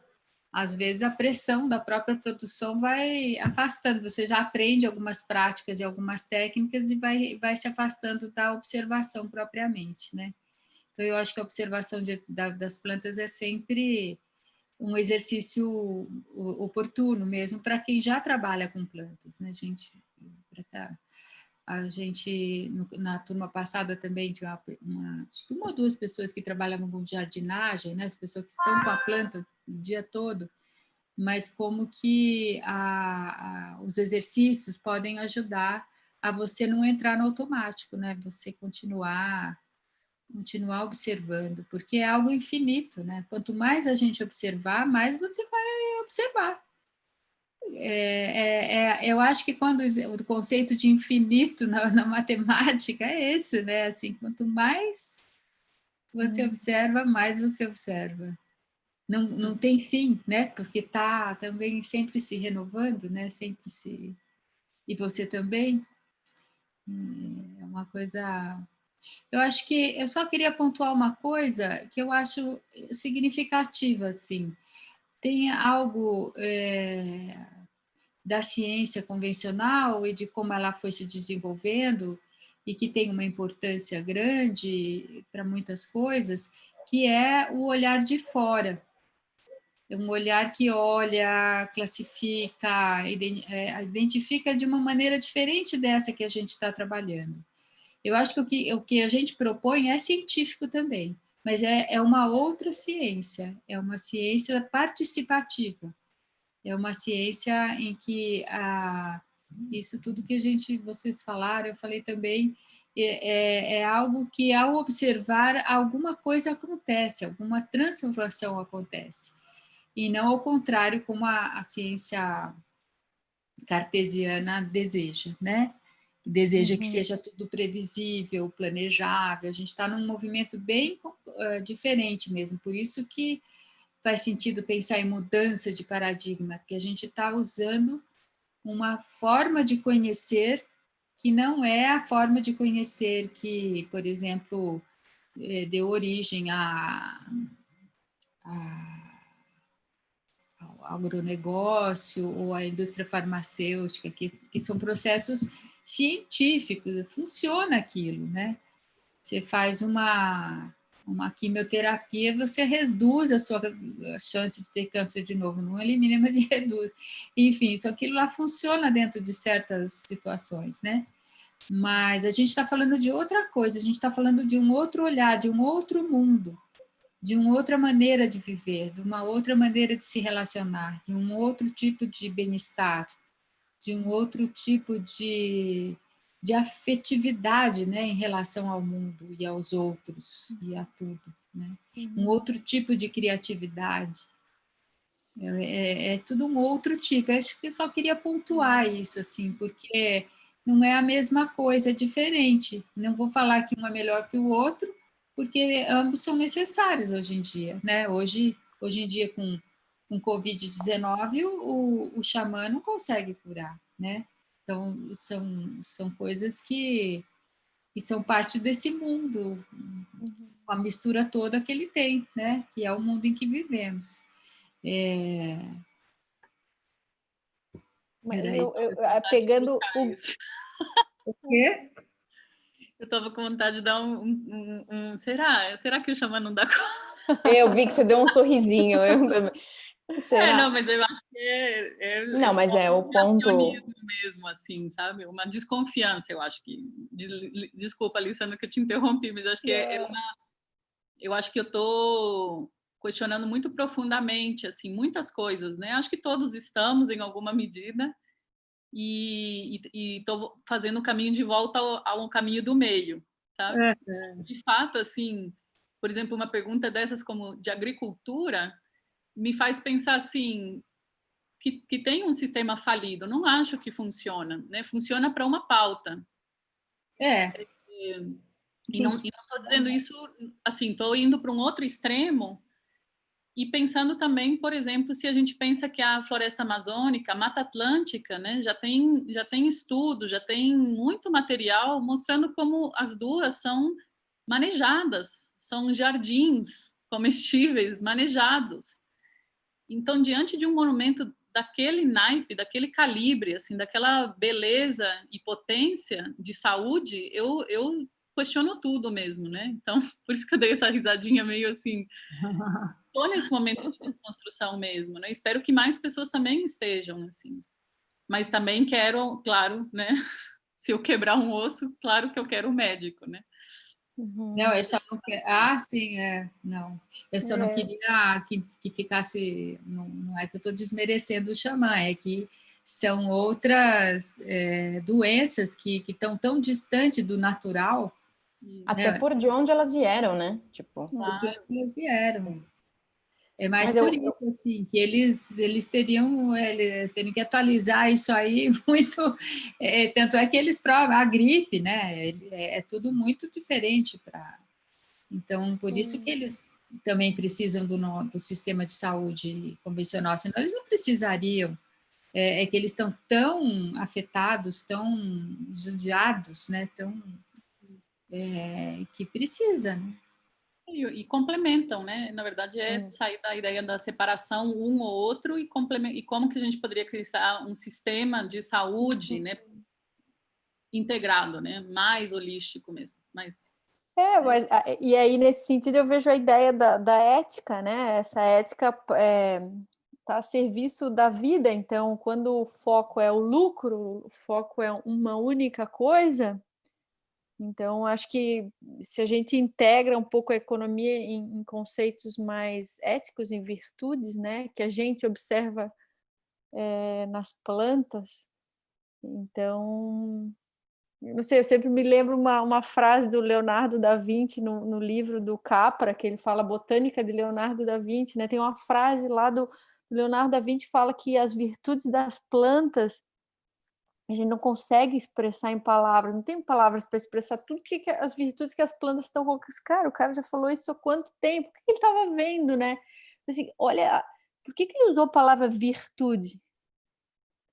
às vezes a pressão da própria produção vai afastando, você já aprende algumas práticas e algumas técnicas e vai se afastando da observação propriamente, né? Então, eu acho que a observação das plantas é sempre um exercício oportuno mesmo para quem já trabalha com plantas, né, gente? a gente, na turma passada também tinha acho que uma ou duas pessoas que trabalhavam com jardinagem, né? As pessoas que estão com a planta o dia todo, mas como que os exercícios podem ajudar a você não entrar no automático, né? Você continuar observando, porque é algo infinito, né? Quanto mais a gente observar, mais você vai observar. Eu acho que quando o conceito de infinito na matemática é esse, né? Assim, quanto mais você observa, mais você observa. Não tem fim, né? Porque está também sempre se renovando, né? Sempre se... E você também? É uma coisa... Eu acho que eu só queria pontuar uma coisa que eu acho significativa, assim. Tem algo da ciência convencional e de como ela foi se desenvolvendo e que tem uma importância grande para muitas coisas, que é o olhar de fora. É um olhar que olha, classifica, identifica de uma maneira diferente dessa que a gente está trabalhando. Eu acho que o que a gente propõe é científico também, mas é uma outra ciência, é uma ciência participativa, é uma ciência em que isso tudo que vocês falaram, eu falei também, é algo que ao observar alguma coisa acontece, alguma transformação acontece, e não ao contrário como a ciência cartesiana deseja, né? Deseja que seja tudo previsível, planejável. A gente está num movimento bem diferente mesmo, por isso que faz sentido pensar em mudança de paradigma, porque a gente está usando uma forma de conhecer que não é a forma de conhecer que, por exemplo, deu origem ao agronegócio ou à indústria farmacêutica, que são processos científicos, funciona aquilo, né? Você faz uma quimioterapia, você reduz a sua chance de ter câncer de novo, não elimina, mas reduz. Enfim, isso aquilo lá funciona dentro de certas situações, né? Mas a gente está falando de outra coisa, a gente está falando de um outro olhar, de um outro mundo, de uma outra maneira de viver, de uma outra maneira de se relacionar, de um outro tipo de bem-estar, de um outro tipo de afetividade, né, em relação ao mundo e aos outros e a tudo, né? Um outro tipo de criatividade. É tudo um outro tipo. Eu acho que eu só queria pontuar isso, assim, porque não é a mesma coisa, é diferente. Não vou falar que um é melhor que o outro, porque ambos são necessários hoje em dia, né? Hoje em dia, com Covid-19, o xamã não consegue curar, né? Então, são coisas que são parte desse mundo, a mistura toda que ele tem, né? Que é o mundo em que vivemos. Pegando o quê? Eu estava com vontade de dar será que o xamã não dá conta? Eu vi que você deu um sorrisinho. Será? Não, mas eu acho que não, mas só o ponto mesmo, assim, sabe? Uma desconfiança, eu acho que... Desculpa, Alessandra, que eu te interrompi, mas eu acho que eu acho que eu estou questionando muito profundamente, assim, muitas coisas, né? Acho que todos estamos, em alguma medida, e estou fazendo o caminho de volta ao caminho do meio, sabe? De fato, assim, por exemplo, uma pergunta dessas como de agricultura me faz pensar assim que tem um sistema falido. Não acho que funciona, né? Funciona para uma pauta. E não estou dizendo isso assim, estou indo para um outro extremo e pensando também, por exemplo, se a gente pensa que a floresta amazônica, a Mata Atlântica, né, já tem estudo, já tem muito material mostrando como as duas são manejadas, são jardins comestíveis manejados. Então, diante de um monumento daquele naipe, daquele calibre, assim, daquela beleza e potência de saúde, eu questiono tudo mesmo, né? Então, por isso que eu dei essa risadinha meio assim. Estou nesse momento de desconstrução mesmo, né? Espero que mais pessoas também estejam, assim. Mas também quero, claro, né? Se eu quebrar um osso, claro que eu quero um médico, né? Não, eu só não quero. Sim, não. Eu só não queria que ficasse. Não, não é que eu estou desmerecendo o xamã, é que são outras doenças que estão tão distante do natural. Até por de onde elas vieram, né? Tipo, De onde elas vieram. É mais Mas por isso, assim, que eles teriam que atualizar isso aí muito. Tanto é que eles provam a gripe, né? É tudo muito diferente para. Então, por isso que eles também precisam do sistema de saúde convencional, senão eles não precisariam. É que eles estão tão afetados, tão judiados, né? Que precisa, né? E complementam, né? Na verdade, é sair da ideia da separação um ou outro e como que a gente poderia criar um sistema de saúde, né? Integrado, né? Mais holístico mesmo. Mas e aí, nesse sentido, eu vejo a ideia da ética, né? Essa ética está a serviço da vida, então, quando o foco é o lucro, o foco é uma única coisa, então, acho que se a gente integra um pouco a economia em conceitos mais éticos, em virtudes, né? Que a gente observa nas plantas, então... Não sei, eu sempre me lembro uma frase do Leonardo da Vinci no livro do Capra, que ele fala Botânica de Leonardo da Vinci, né? Tem uma frase lá do Leonardo da Vinci que fala que as virtudes das plantas a gente não consegue expressar em palavras, não tem palavras para expressar tudo que as virtudes que as plantas estão com. Cara, o cara já falou isso há quanto tempo? O que ele estava vendo, né? Assim, olha, por que ele usou a palavra virtude?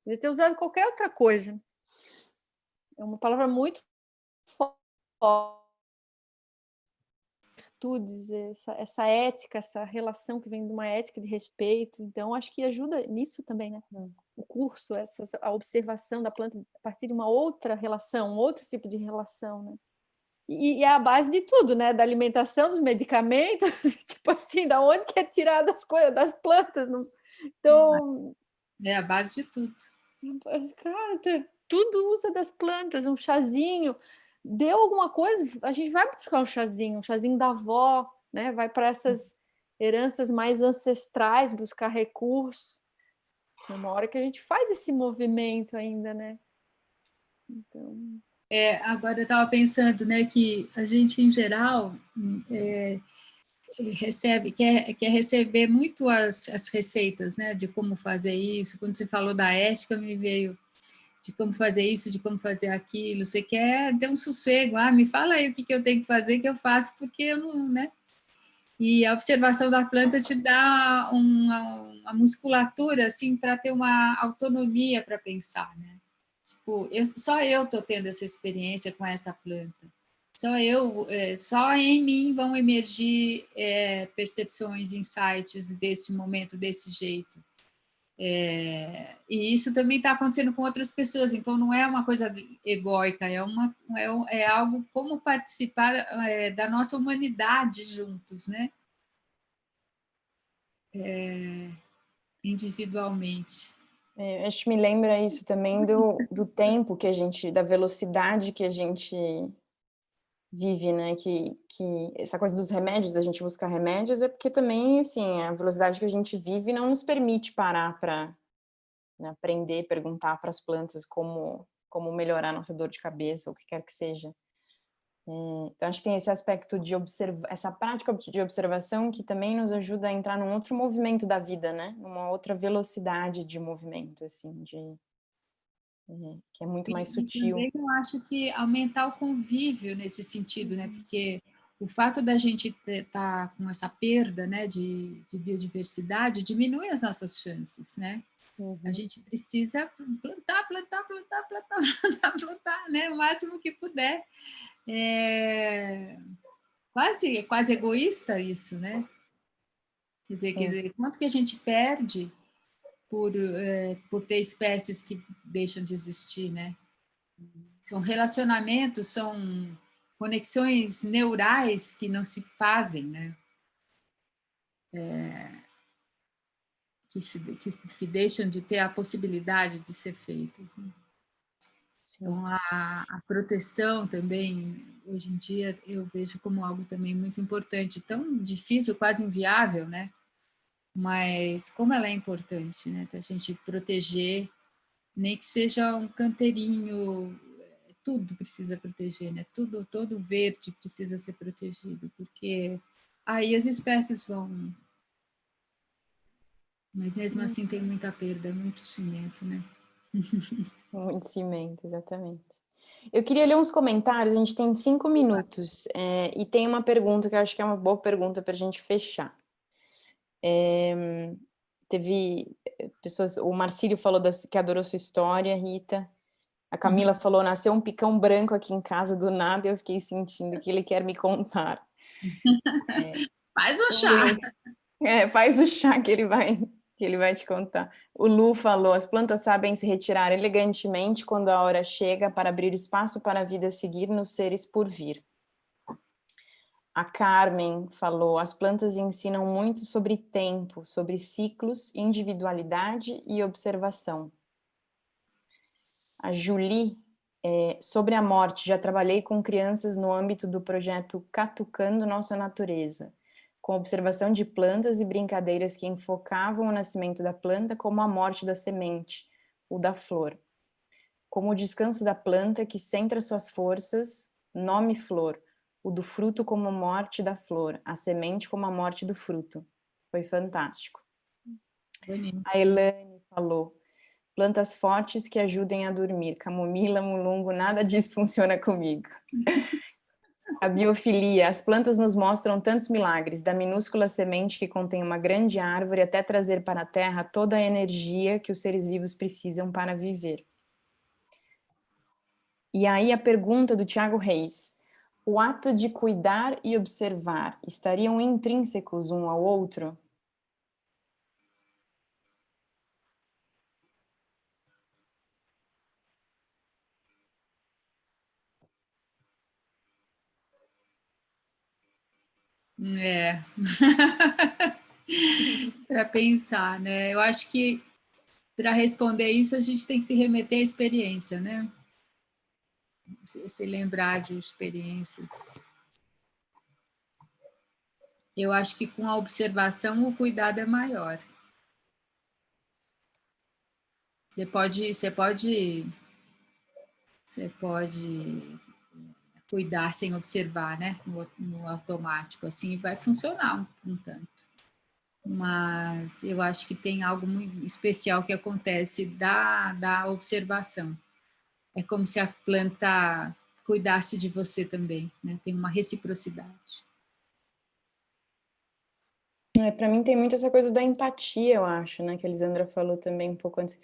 Ele ter usado qualquer outra coisa. É uma palavra muito forte. Virtudes, essa ética, essa relação que vem de uma ética de respeito. Então, acho que ajuda nisso também, né? O curso, a observação da planta a partir de uma outra relação, um outro tipo de relação, né? E é a base de tudo, né? Da alimentação, dos medicamentos, tipo assim, da onde que é tirada as coisas, das plantas. Não? Então... É a base de tudo. Cara, tudo usa das plantas, um chazinho. Deu alguma coisa, a gente vai buscar um chazinho da avó, né? Vai para essas heranças mais ancestrais, buscar recursos. É uma hora que a gente faz esse movimento ainda, né? Então... Agora eu estava pensando, né, que a gente, em geral, quer receber muito as receitas, né, de como fazer isso. Quando você falou da ética, me veio de como fazer isso, de como fazer aquilo. Você quer ter um sossego. Me fala aí o que eu tenho que fazer, que eu faço, porque eu não, né? E a observação da planta te dá uma musculatura, assim, para ter uma autonomia para pensar, né? Tipo, só eu estou tendo essa experiência com essa planta. Só em mim vão emergir percepções, insights desse momento, desse jeito. E isso também está acontecendo com outras pessoas, então não é uma coisa egóica, é algo como participar da nossa humanidade juntos, né? Individualmente. Acho que me lembra isso também do tempo que a gente, da velocidade que a gente vive, né? Que essa coisa dos remédios, a gente buscar remédios, é porque também, assim, a velocidade que a gente vive não nos permite parar para, né, aprender, perguntar para as plantas como melhorar a nossa dor de cabeça, ou o que quer que seja. Então, acho que tem esse aspecto de essa prática de observação que também nos ajuda a entrar num outro movimento da vida, né? Numa outra velocidade de movimento, assim, que é muito mais E sutil. também eu acho que aumentar o convívio nesse sentido, né? Porque o fato da gente estar com essa perda, né, de biodiversidade diminui as nossas chances, né? A gente precisa plantar, né? O máximo que puder. Quase egoísta isso, né? Quer dizer, quanto que a gente perde por ter espécies que deixam de existir, né? São relacionamentos, são conexões neurais que não se fazem, né? Que deixam de ter a possibilidade de ser feitas. Né? Então, a proteção também, hoje em dia, eu vejo como algo também muito importante, tão difícil, quase inviável, né? Mas como ela é importante, né? Da gente proteger, nem que seja um canteirinho, tudo precisa proteger, né? Tudo, todo verde precisa ser protegido, porque aí as espécies vão... Mas mesmo assim tem muita perda, muito cimento, né? Muito cimento, exatamente. Eu queria ler uns comentários, a gente tem 5 minutos, e tem uma pergunta que eu acho que é uma boa pergunta para a gente fechar. Teve pessoas, o Marcílio falou que adorou sua história, Rita. A Camila falou, nasceu um picão branco aqui em casa do nada, e eu fiquei sentindo que ele quer me contar. Faz o chá! Faz o chá que ele vai te contar. O Lu falou, as plantas sabem se retirar elegantemente quando a hora chega para abrir espaço para a vida seguir nos seres por vir. A Carmen falou, as plantas ensinam muito sobre tempo, sobre ciclos, individualidade e observação. A Julie, sobre a morte, já trabalhei com crianças no âmbito do projeto Catucando Nossa Natureza, com observação de plantas e brincadeiras que enfocavam o nascimento da planta como a morte da semente, ou da flor. Como o descanso da planta que centra suas forças, nome flor, o do fruto como a morte da flor, a semente como a morte do fruto. Foi fantástico. Bonito. A Elane falou, plantas fortes que ajudem a dormir, camomila, mulungo, nada disso funciona comigo. A biofilia, as plantas nos mostram tantos milagres, da minúscula semente que contém uma grande árvore até trazer para a terra toda a energia que os seres vivos precisam para viver. E aí a pergunta do Tiago Reis, o ato de cuidar e observar estariam intrínsecos um ao outro? Para pensar, né? Eu acho que para responder isso a gente tem que se remeter à experiência, né? Se lembrar de experiências. Eu acho que com a observação o cuidado é maior. Você pode cuidar sem observar, né? No automático, assim vai funcionar um tanto. Mas eu acho que tem algo muito especial que acontece da observação. É como se a planta cuidasse de você também, né? Tem uma reciprocidade. Para mim tem muito essa coisa da empatia, eu acho, né? Que a Elisandra falou também um pouco antes,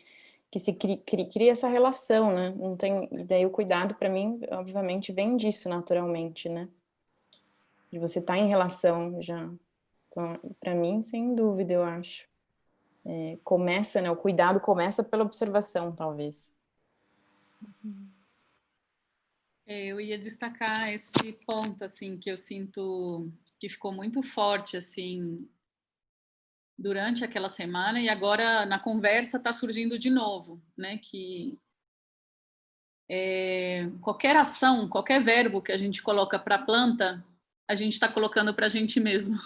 que se cria essa relação, né? Não tem, e daí o cuidado, para mim, obviamente, vem disso naturalmente, né? De você estar em relação já. Então, para mim, sem dúvida, eu acho. Começa, né? O cuidado começa pela observação, talvez. Eu ia destacar esse ponto, assim, que eu sinto que ficou muito forte, assim, durante aquela semana, e agora na conversa está surgindo de novo, né? Que qualquer ação, qualquer verbo que a gente coloca para a planta, a gente está colocando para a gente mesmo.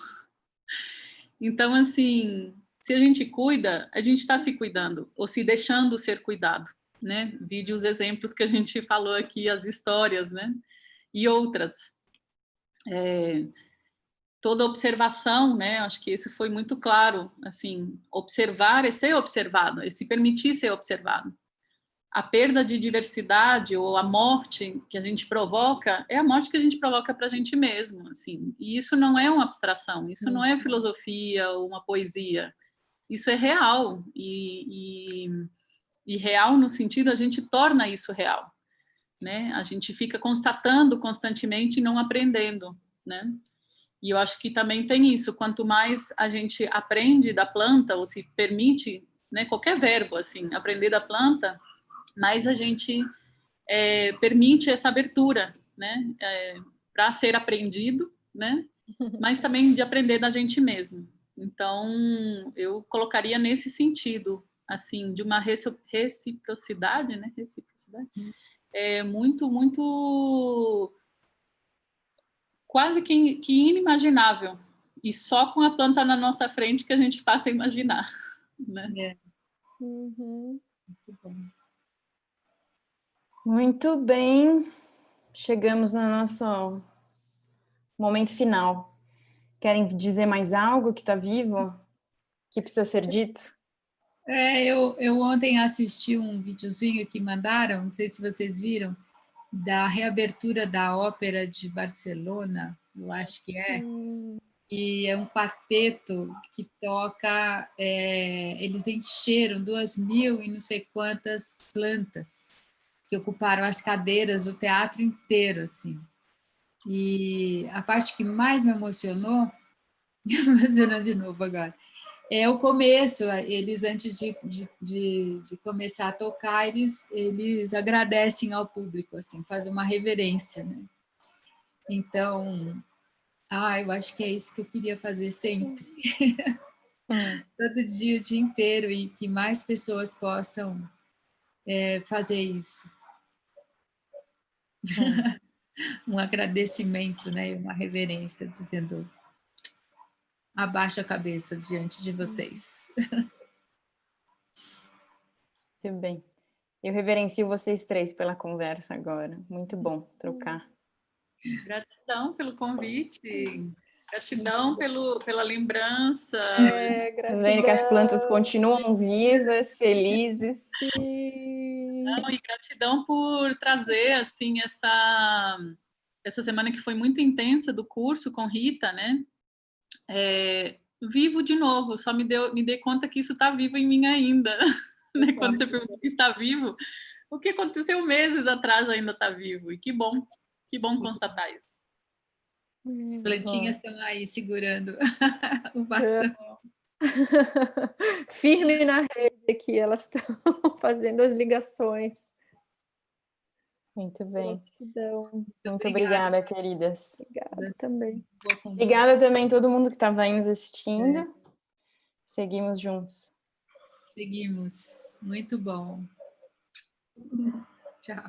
Então, assim, se a gente cuida, a gente está se cuidando, ou se deixando ser cuidado, né? Vide os exemplos que a gente falou aqui, as histórias, né? E outras. Toda observação, né? Acho que isso foi muito claro, assim, observar é ser observado, é se permitir ser observado. A perda de diversidade ou a morte que a gente provoca é a morte que a gente provoca para a gente mesmo, assim. E isso não é uma abstração, isso não é filosofia ou uma poesia, isso é real e real no sentido a gente torna isso real, né? A gente fica constatando constantemente e não aprendendo, né? E eu acho que também tem isso, quanto mais a gente aprende da planta, ou se permite, né, qualquer verbo, assim, aprender da planta, mais a gente permite essa abertura, né, para ser aprendido, né, mas também de aprender da gente mesmo. Então, eu colocaria nesse sentido, assim, de uma reciprocidade, né, reciprocidade, muito, muito, quase que inimaginável. E só com a planta na nossa frente que a gente passa a imaginar, né? Uhum. Muito bom. Muito bem, chegamos no nosso momento final. Querem dizer mais algo que está vivo, que precisa ser dito? Eu ontem assisti um videozinho que mandaram, não sei se vocês viram, da reabertura da Ópera de Barcelona, eu acho que é, e é um quarteto que toca, eles encheram 2.000 e não sei quantas plantas que ocuparam as cadeiras do teatro inteiro, assim. E a parte que mais me emocionou, me emocionando de novo agora, é o começo. Eles, antes de começar a tocar, eles agradecem ao público, assim, fazem uma reverência, né? Então, eu acho que é isso que eu queria fazer sempre. Todo dia, o dia inteiro, e que mais pessoas possam fazer isso. Um agradecimento, né? Uma reverência, dizendo: abaixo a cabeça diante de vocês. Muito bem. Eu reverencio vocês três pela conversa agora. Muito bom trocar. Gratidão pelo convite, gratidão pela lembrança. Tá vendo que as plantas Gratidão. continuam vivas, felizes. Não, e gratidão por trazer assim essa semana que foi muito intensa do curso com Rita, né? Vivo de novo, só me dei conta que isso está vivo em mim ainda. Né? Quando você pergunta que está vivo, o que aconteceu meses atrás ainda está vivo. E que bom constatar isso. As plantinhas estão aí segurando o bastão. Firme na rede aqui, elas estão fazendo as ligações. Muito bem. Gratidão. Muito obrigada, queridas. Obrigada também. Obrigada também a todo mundo que estava aí nos assistindo. Seguimos juntos. Seguimos. Muito bom. Tchau.